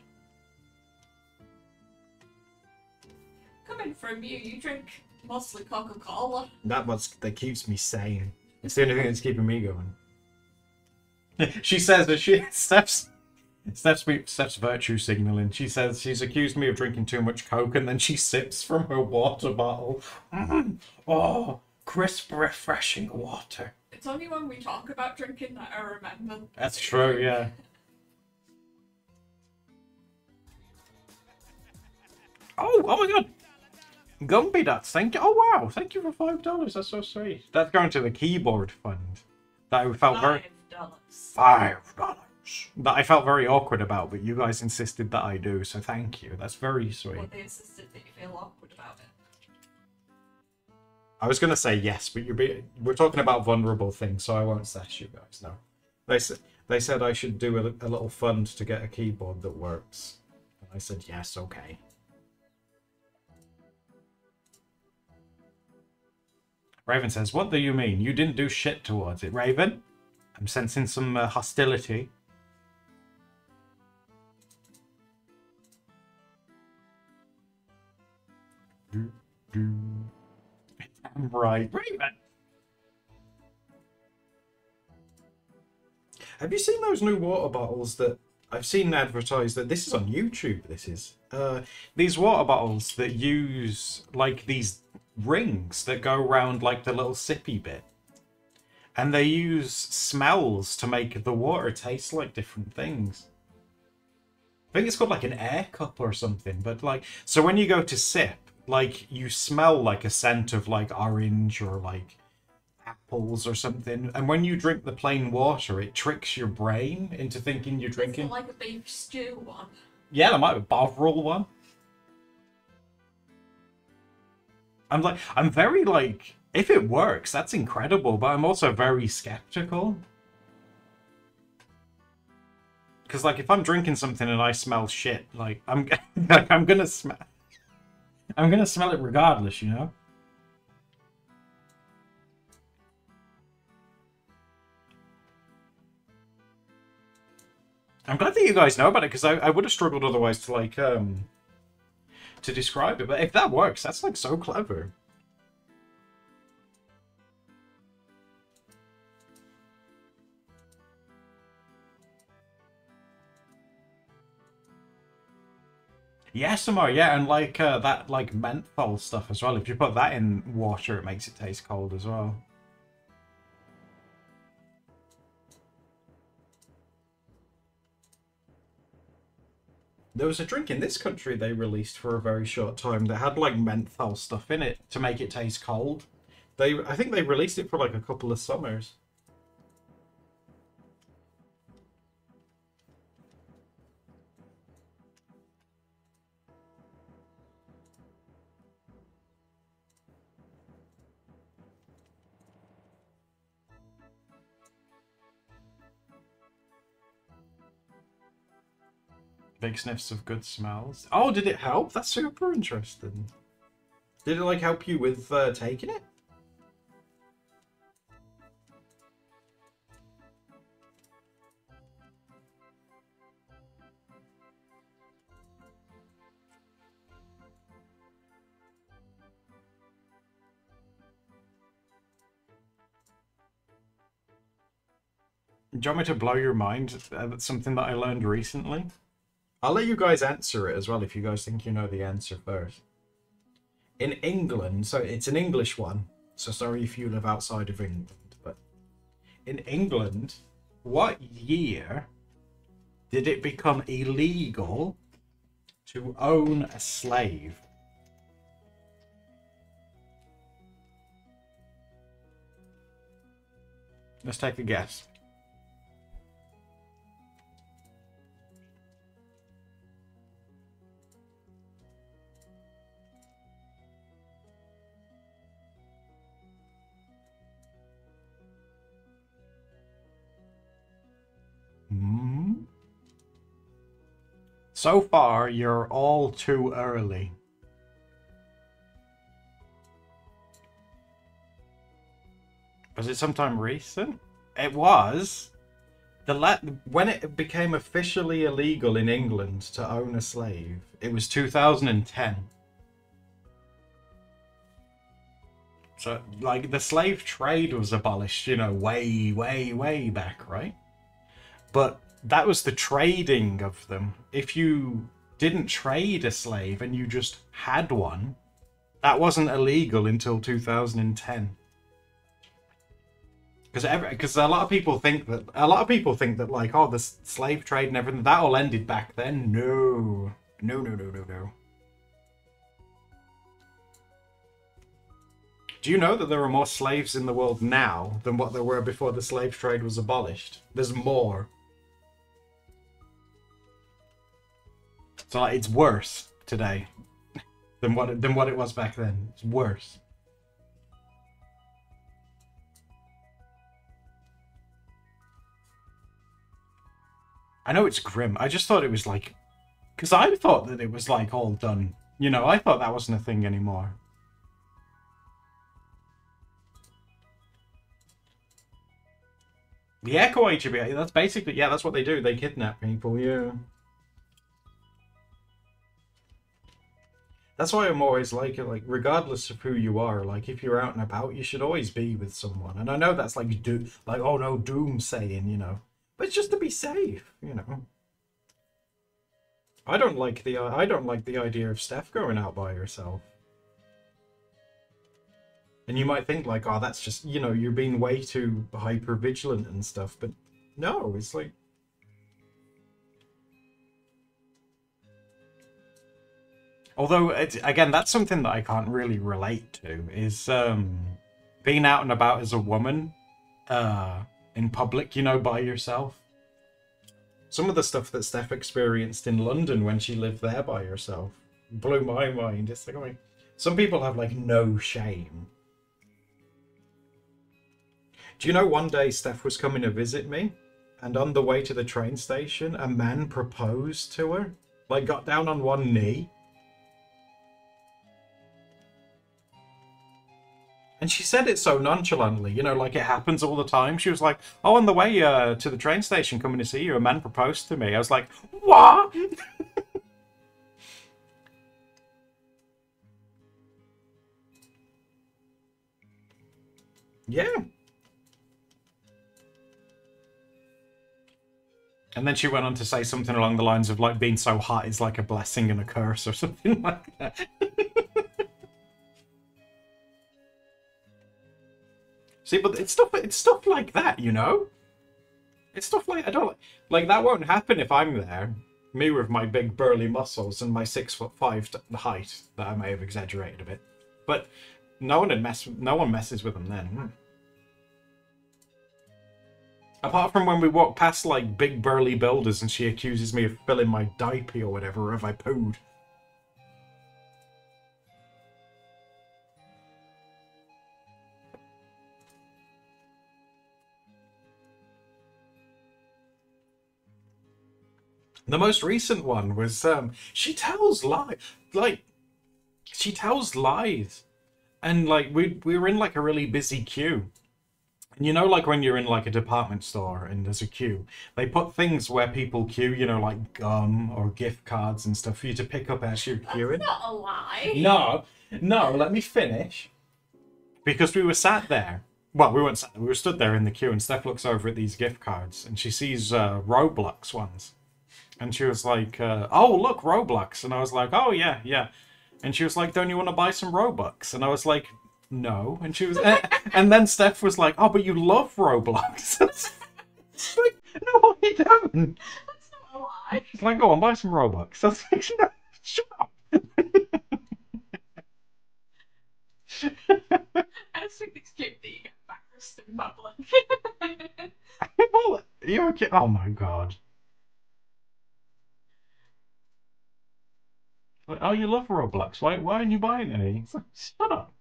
Coming from you, you drink mostly Coca-Cola. That keeps me sane. It's the only thing that's keeping me going. She says that Steph's virtue signaling. She says she's accused me of drinking too much Coke, and then she sips from her water bottle. Oh, crisp, refreshing water. It's only when we talk about drinking that I remember. That's true, yeah. Oh my god! Gumpy Dots, thank you. Oh wow, thank you for $5. That's so sweet. That's going to the keyboard fund. That I felt very $5. That I felt very awkward about, but you guys insisted that I do, so thank you. That's very sweet. Well, they insisted that you feel awkward about it. I was gonna say yes, but we're talking about vulnerable things, so I won't sash you guys. No, they said I should do a little fund to get a keyboard that works, and I said yes, okay. Raven says, "What do you mean? You didn't do shit towards it, Raven? I'm sensing some hostility." I'm right, Raven. Have you seen those new water bottles that I've seen advertised? That this is on YouTube. This is these water bottles that use like these rings that go around like the little sippy bit, And they use smells to make the water taste like different things. I think it's called like an air cup or something. But like, so when you go to sip, like you smell like a scent of like orange or like apples or something. And when you drink the plain water, it tricks your brain into thinking you're drinking. Is it like a beef stew one? Yeah, there might be a Bovril one. I'm very like, if it works, that's incredible, but I'm also very skeptical. Because like, if I'm drinking something and I smell shit, like like, I'm gonna smell it regardless, you know? I'm glad that you guys know about it, because I would have struggled otherwise to like to describe it, but if that works, that's like so clever. Yes, Samar, yeah, and like that like menthol stuff as well. If you put that in water, it makes it taste cold as well. There was a drink in this country they released for a very short time that had like menthol stuff in it to make it taste cold. I think they released it for like a couple of summers. Big sniffs of good smells. Oh, did it help? That's super interesting. Did it like help you with taking it? Do you want me to blow your mind? That's something that I learned recently. I'll let you guys answer it as well if you guys think you know the answer first. In England, so it's an English one, so sorry if you live outside of England, but in England, what year did it become illegal to own a slave? Let's take a guess. So far, you're all too early. Was it sometime recent? It was. When it became officially illegal in England to own a slave, it was 2010. So, like, the slave trade was abolished, you know, way, way, way back, right? But that was the trading of them. If you didn't trade a slave and you just had one, that wasn't illegal until 2010. Because a lot of people think that like, oh, the slave trade and everything, that all ended back then. No. No, no, no, no, no. Do you know that there are more slaves in the world now than what there were before the slave trade was abolished? There's more. So like, it's worse today than what it was back then. It's worse. I know it's grim. I just thought it was like, because I thought that it was like all done. You know, I thought that wasn't a thing anymore. The Echo HB, that's basically, yeah, that's what they do. They kidnap people, yeah. That's why I'm always like, regardless of who you are, like, if you're out and about, you should always be with someone. And I know that's like, oh no, doomsaying, you know. But it's just to be safe, you know. I don't like the idea of Steph going out by herself. And you might think like, oh, that's just, you're being way too hyper vigilant and stuff. But no, it's like, although again, that's something that I can't really relate to is being out and about as a woman uh, in public, by yourself. Some of the stuff that Steph experienced in London when she lived there by herself blew my mind. It's like, I mean, some people have like no shame. Do you know one day Steph was coming to visit me, and on the way to the train station, a man proposed to her? Like, got down on one knee. And she said it so nonchalantly, like it happens all the time. She was like, oh, on the way to the train station coming to see you, a man proposed to me. I was like, what? Yeah. And then she went on to say something along the lines of like being so hot is like a blessing and a curse or something like that. See, but it's stuff like that, It's stuff like I don't like that won't happen if I'm there. Me with my big burly muscles and my 6'5" height that I may have exaggerated a bit. But no one messes with them then. Apart from when we walk past like big burly builders and she accuses me of filling my diaper or whatever if I pooed. The most recent one was she tells lies. Like she tells lies. And like we were in like a really busy queue. And like when you're in like a department store and there's a queue, they put things where people queue, like gum or gift cards and stuff for you to pick up as you're queuing. That's not a lie. No, let me finish. Because we were sat there. Well, we weren't sat there, we were stood there in the queue, and Steph looks over at these gift cards and she sees Roblox ones. And she was like, oh, look, Roblox. And I was like, oh, yeah, yeah. And she was like, don't you want to buy some Robux? And I was like, no. And she was, and then Steph was like, oh, but you love Roblox. It's like, no, I don't. That's not a lie. She's like, go on, buy some Robux. I was like, no, shut up. I just think it's cute that you get embarrassed in public. Well, you're okay. Oh my god. Like, oh, you love Roblox. Why aren't you buying any? It's like, shut up.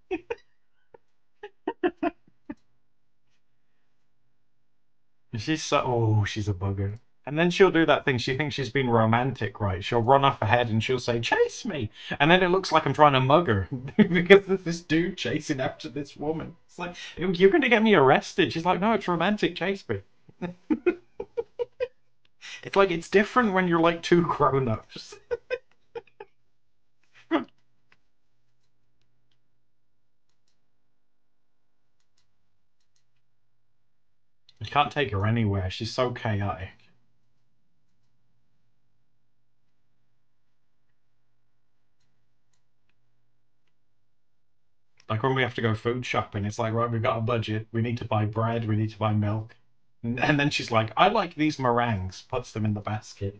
She's a bugger. And then she'll do that thing. She thinks she's been romantic, right? She'll run off ahead and she'll say, chase me. And then it looks like I'm trying to mug her because there's this dude chasing after this woman. It's like, you're going to get me arrested. She's like, no, it's romantic. Chase me. It's like, it's different when you're like two grown-ups. You can't take her anywhere. She's so chaotic. Like when we have to go food shopping, it's like, right, we've got a budget. We need to buy bread. We need to buy milk. And then she's like, I like these meringues. Puts them in the basket.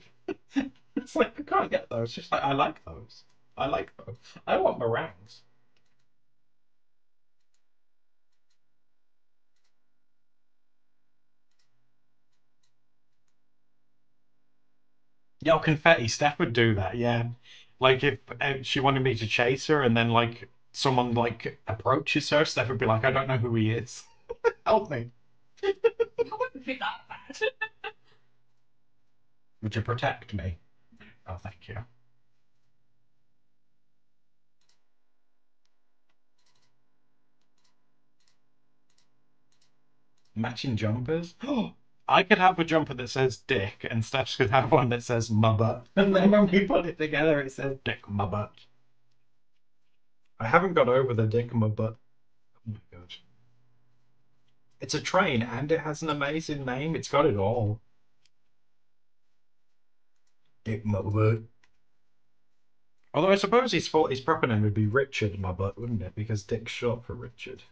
It's like, I can't get those. She's like, I like those. I like those. I want meringues. Yo, confetti. Steph would do that, yeah. Like if she wanted me to chase her and then like someone like approaches her, Steph would be like, I don't know who he is. Help me. It wouldn't be that bad. Would you protect me? Oh, thank you. Matching jumpers? I could have a jumper that says dick, and Steph could have one that says my butt. And then when we put it together, it says dick my butt. I haven't got over the dick my butt. Oh my god. It's a train, and it has an amazing name. It's got it all. Dick my butt. Although I suppose his proper name would be Richard my butt, wouldn't it? Because Dick's short for Richard.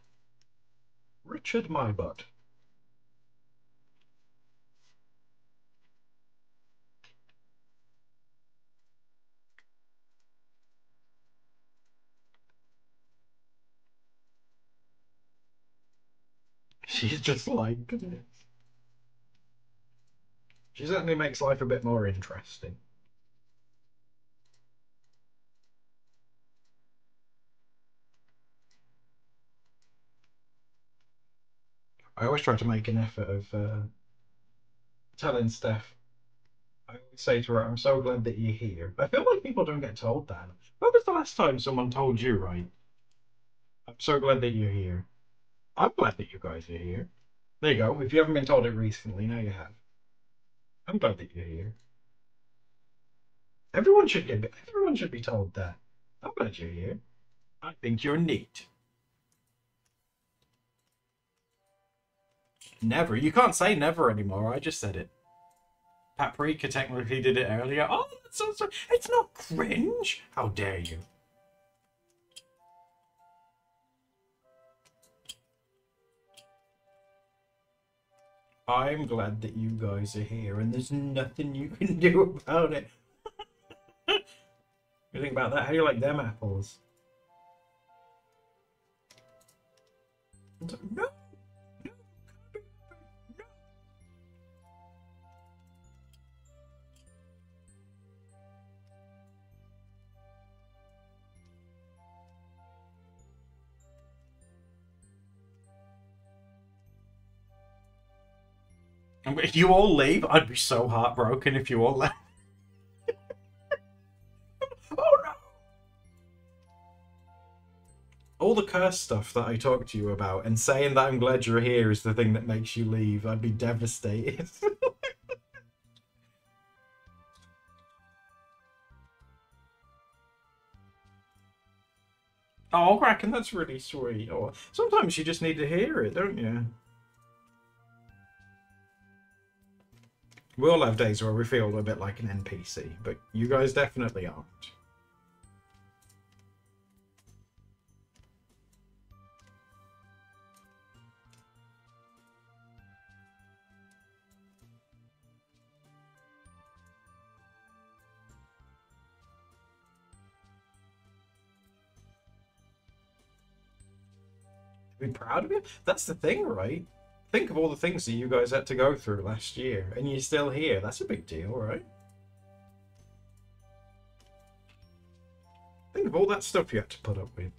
Richard my butt. She's just like... She certainly makes life a bit more interesting. I always try to make an effort of telling Steph. I always say to her, I'm so glad that you're here. I feel like people don't get told that. When was the last time someone told you, right? I'm so glad that you're here. I'm glad that you guys are here. There you go. If you haven't been told it recently, now you have. I'm glad that you're here. Everyone should be told that. I'm glad you're here. I think you're neat. Never. You can't say never anymore. I just said it. Paprika technically did it earlier. Oh, that's so. It's not cringe. How dare you? I'm glad that you guys are here, and there's nothing you can do about it. You think about that? How do you like them apples? No, no, no. If you all leave, I'd be so heartbroken if you all left. Oh no! All the curse stuff that I talked to you about, and saying that I'm glad you're here is the thing that makes you leave. I'd be devastated. Oh, Kraken, that's really sweet. Or sometimes you just need to hear it, don't you? We all have days where we feel a bit like an NPC, but you guys definitely aren't. Be proud of you? That's the thing, right? Think of all the things that you guys had to go through last year, and you're still here. That's a big deal, right? Think of all that stuff you had to put up with.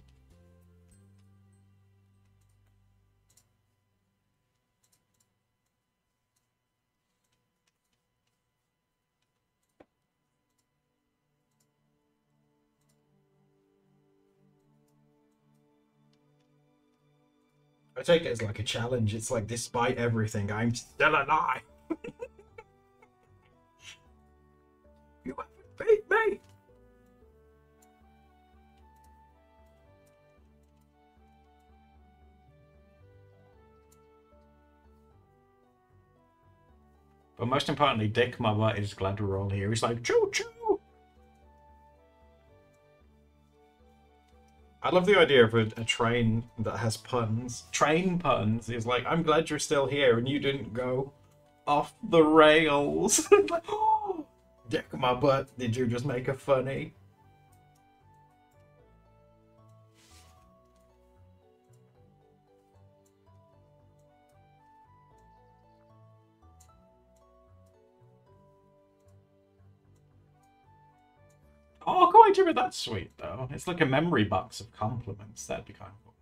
I take it as like a challenge. It's like, despite everything, I'm still alive. You haven't beat me. But most importantly, Dick, my butt, is glad we're all here. He's like, choo choo. I love the idea of a train that has puns. Train puns. He's like, I'm glad you're still here and you didn't go off the rails. Like, oh, Dick, my butt, did you just make a funny? Oh, go into it. That's sweet, though. It's like a memory box of compliments. That'd be kind of cool.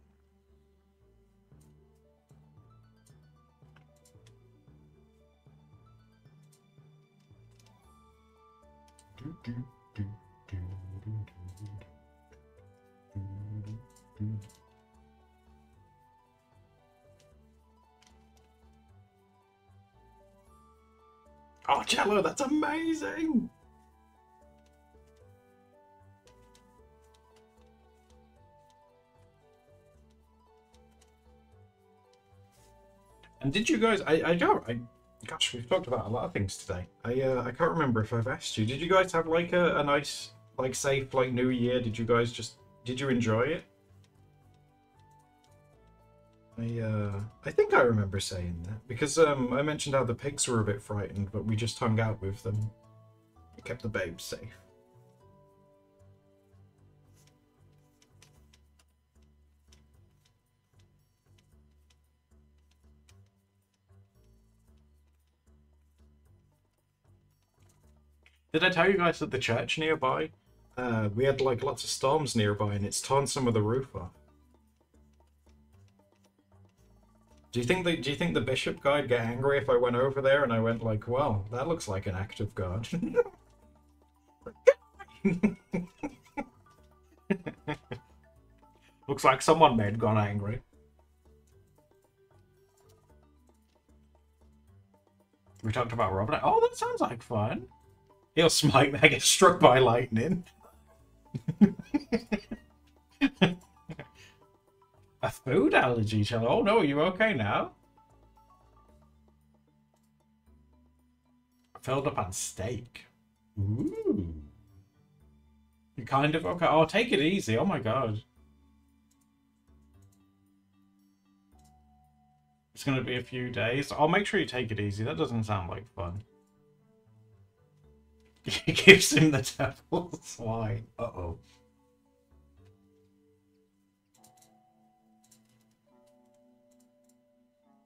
Oh, Jello, that's amazing! And did you guys? Gosh, we've talked about a lot of things today. I can't remember if I've asked you. Did you guys have like a nice, like, safe, like, New Year? Did you guys did you enjoy it? I think I remember saying that because I mentioned how the pigs were a bit frightened, but we just hung out with them. We kept the babes safe. Did I tell you guys that the church nearby? We had like lots of storms nearby, and it's torn some of the roof off. Do you think the bishop guy'd get angry if I went over there and I went like, well, that looks like an act of God? Looks like someone made God angry. We talked about Robin. Oh, that sounds like fun. He'll smite me. I get struck by lightning. A food allergy, child. Oh no, are you okay now? Filled up on steak. Ooh. You kind of okay. Oh, take it easy. Oh my god. It's gonna be a few days. I'll make sure you take it easy. That doesn't sound like fun. He gives him the devil's wine. Uh-oh.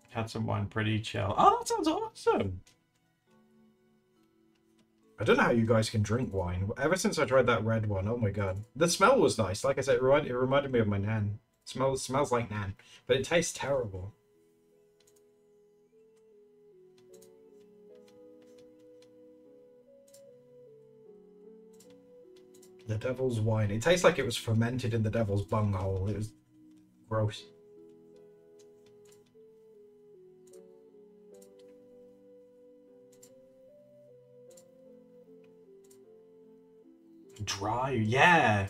Had some wine, pretty chill. Oh, that sounds awesome. I don't know how you guys can drink wine. Ever since I tried that red one, oh my god. The smell was nice. Like I said, it reminded me of my nan. Smells like nan. But it tastes terrible. The devil's wine. It tastes like it was fermented in the devil's bunghole. It was gross. Dry, yeah.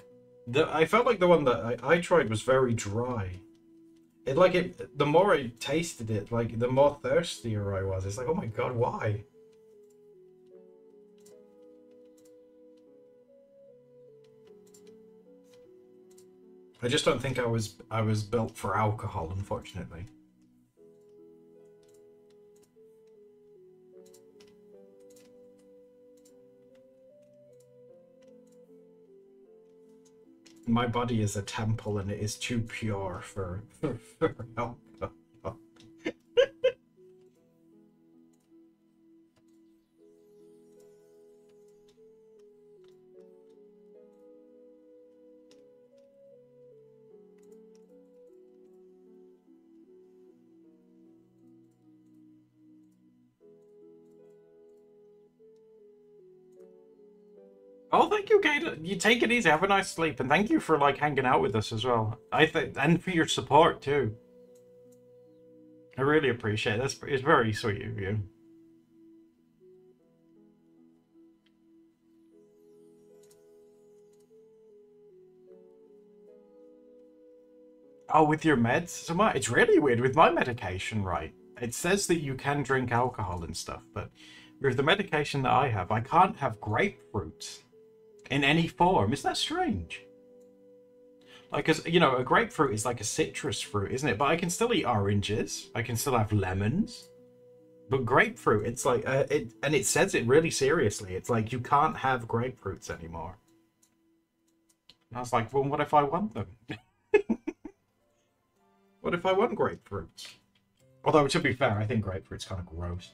I felt like the one that I tried was very dry. The more I tasted it, like the more thirstier I was. It's like, oh my god, why? I just don't think I was built for alcohol, unfortunately. My body is a temple and it is too pure for alcohol. Oh, thank you, Kate. You take it easy. Have a nice sleep, and thank you for like hanging out with us as well. I think, and for your support too. I really appreciate it. It's very sweet of you. Oh, with your meds? It's really weird with my medication, right? It says that you can drink alcohol and stuff, but with the medication that I have, I can't have grapefruit in any form. Isn't that strange? Like, cause you know, a grapefruit is like a citrus fruit, isn't it? But I can still eat oranges. I can still have lemons. But grapefruit, it's like and it says it really seriously. It's like you can't have grapefruits anymore. And I was like, well, what if I want them? What if I want grapefruits? Although, to be fair, I think grapefruit's kind of gross.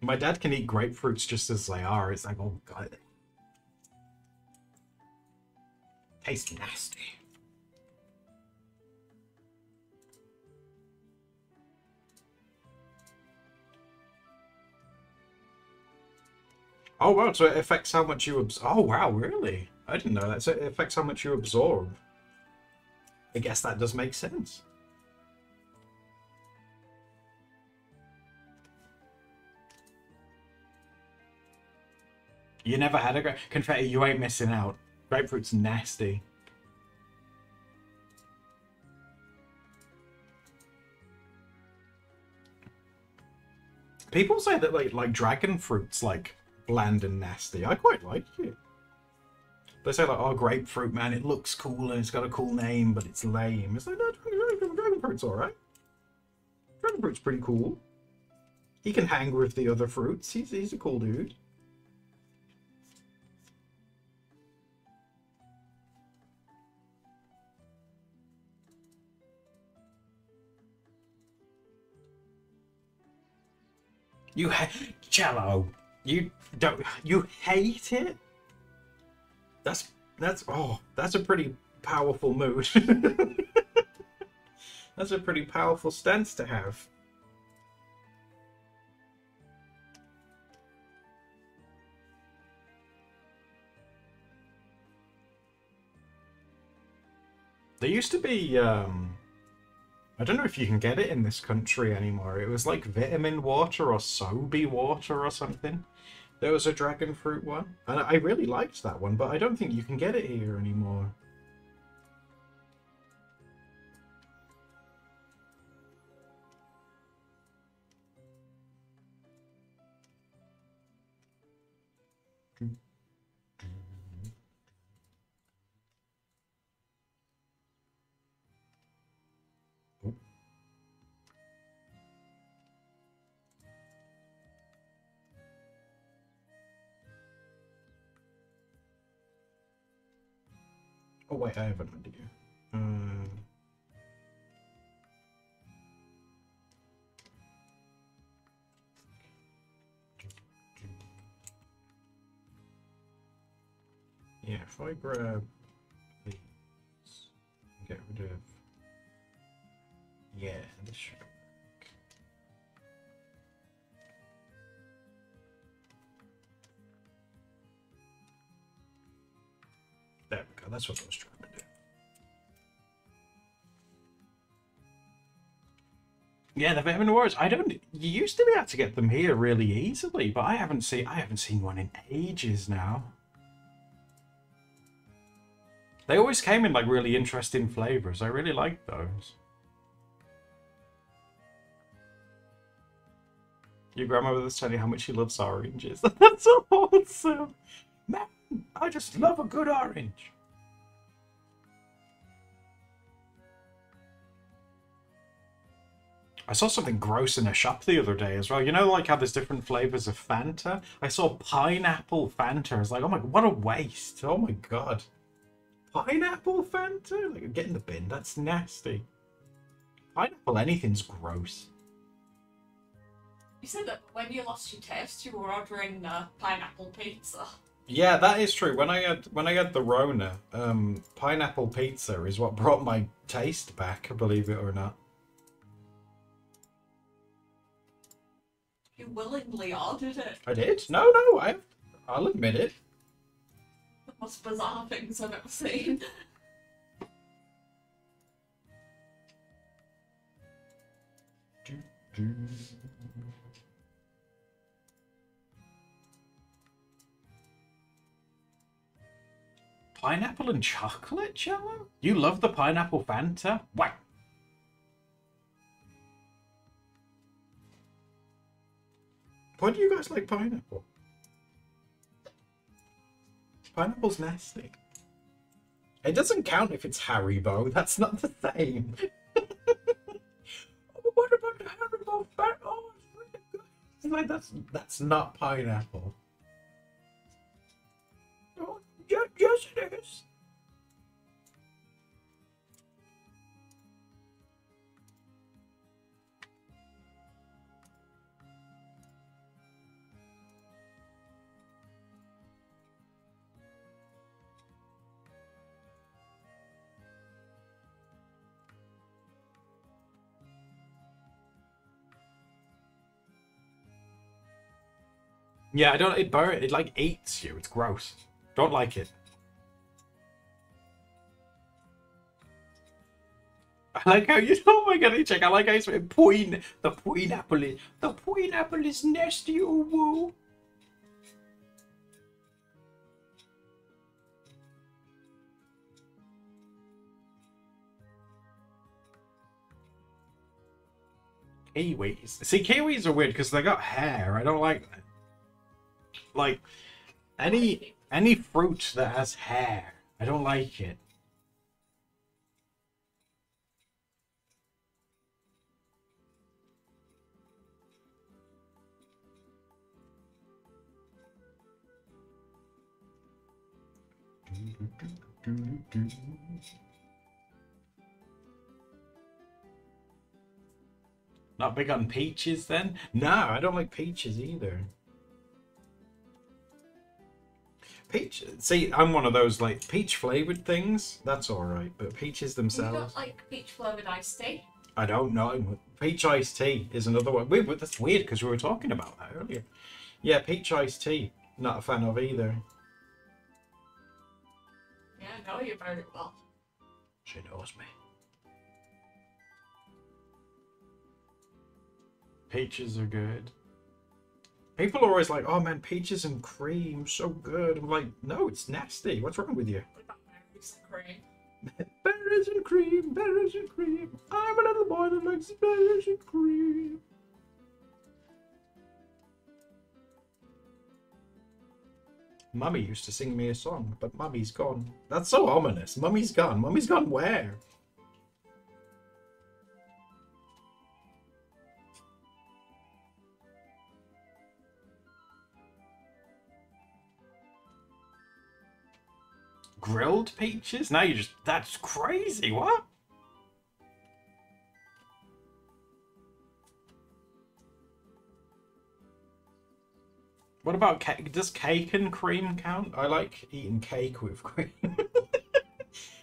My dad can eat grapefruits just as they are. It's like, oh god. Tastes nasty. Oh wow, so it affects how much you absorb. Oh wow, really? I didn't know that. So it affects how much you absorb. I guess that does make sense. You never had a confetti, you ain't missing out. Grapefruit's nasty. People say that like dragon fruit's like bland and nasty. I quite like it. They say like, oh, grapefruit, man, it looks cool and it's got a cool name, but it's lame. It's like, no, dragon fruit's alright. Dragon fruit's pretty cool. He can hang with the other fruits. He's a cool dude. You Cello. You don't. You hate it. That's a pretty powerful mood. That's a pretty powerful stance to have. There used to be, I don't know if you can get it in this country anymore. It was like vitamin water or Sobe water or something. There was a dragon fruit one. And I really liked that one, but I don't think you can get it here anymore. Oh wait, I have an idea. Yeah, if I grab these, get rid of, yeah, this should work. There we go. That's what I was trying to do. Yeah, the vitamin wars. I don't. You used to be able to get them here really easily, but I haven't seen one in ages now. They always came in like really interesting flavors. I really liked those. Your grandmother was telling you how much she loves oranges. That's awesome. Man, I just love a good orange. I saw something gross in a shop the other day as well. You know, like how there's different flavors of Fanta? I saw pineapple Fanta. I was like, oh my, what a waste. Oh my God. Pineapple Fanta? Like, get in the bin. That's nasty. Pineapple anything's gross. You said that when you lost your taste, you were ordering pineapple pizza. Yeah, that is true. When I had the Rona, pineapple pizza is what brought my taste back, believe it or not. You willingly ordered it. I did? No, I'll admit it. The most bizarre things I've ever seen. Pineapple and chocolate, Cello? You love the pineapple Fanta? Wow. Why do you guys like pineapple? Pineapple's nasty. It doesn't count if it's Haribo. That's not the same. Oh, what about the Haribo? Oh, it's really good. It's like that's not pineapple. Oh, yes, it is. Yeah, I don't. It like eats you. It's gross. Don't like it. I like how you. Oh my God, check. I like how you say the pineapple is nasty. Oh whoa. Kiwis. See, kiwis are weird because they got hair. I don't like that. Like any Any fruit that has hair. I don't like it. Not big on peaches then? No, I don't like peaches either. Peach, see, I'm one of those like peach flavored things. That's all right, but peaches You themselves. don't like peach flavoured iced tea? I don't know. Peach iced tea is another one. That's weird because we were talking about that earlier. Yeah, peach iced tea. Not a fan of either. Yeah, I know you very well. She knows me. Peaches are good. People are always like, oh man, peaches and cream, so good. I'm like, no, it's nasty. What's wrong with you? What about berries and cream? Berries and cream, berries and cream. I'm a little boy that likes berries and cream. Mummy used to sing me a song, but Mummy's gone. That's so ominous. Mummy's gone. Mummy's gone where? Grilled peaches? Now you just... That's crazy. What? What about cake? Does cake and cream count? I like eating cake with cream.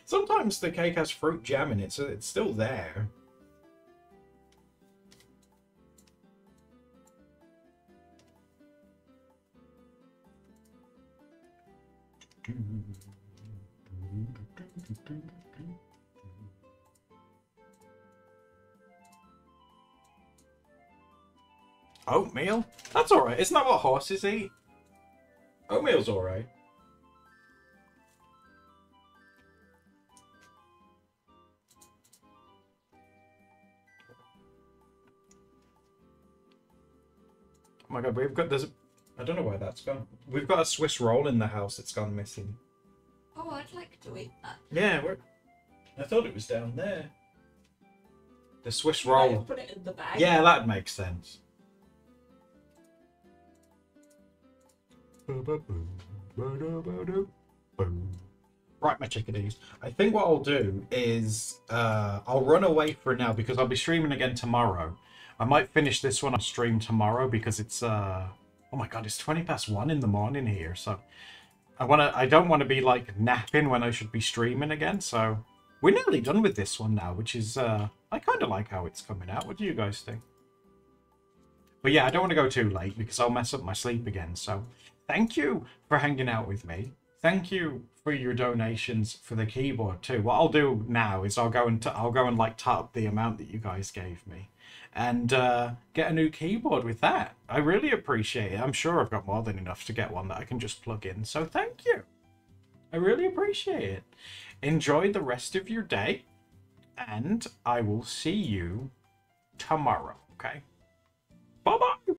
Sometimes the cake has fruit jam in it, so it's still there. Oatmeal? That's alright. Isn't that what horses eat? Oatmeal's alright. Oh my god, I don't know where that's gone. We've got a Swiss roll in the house that's gone missing. Oh, I'd like to eat that. Yeah, I thought it was down there. The Swiss You might roll. have put it in the bag. Yeah, that makes sense. Right, my chickadees. I think what I'll do is I'll run away for now because I'll be streaming again tomorrow. I might finish this one on stream tomorrow because it's oh my god, it's 1:20 in the morning here. So I don't want to be like napping when I should be streaming again. So we're nearly done with this one now, which is I kind of like how it's coming out. What do you guys think? But yeah, I don't want to go too late because I'll mess up my sleep again. So thank you for hanging out with me. Thank you for your donations for the keyboard too. What I'll do now is I'll go and like top up the amount that you guys gave me, and get a new keyboard with that. I really appreciate it. I'm sure I've got more than enough to get one that I can just plug in. So thank you. I really appreciate it. Enjoy the rest of your day, and I will see you tomorrow. Okay. Bye bye.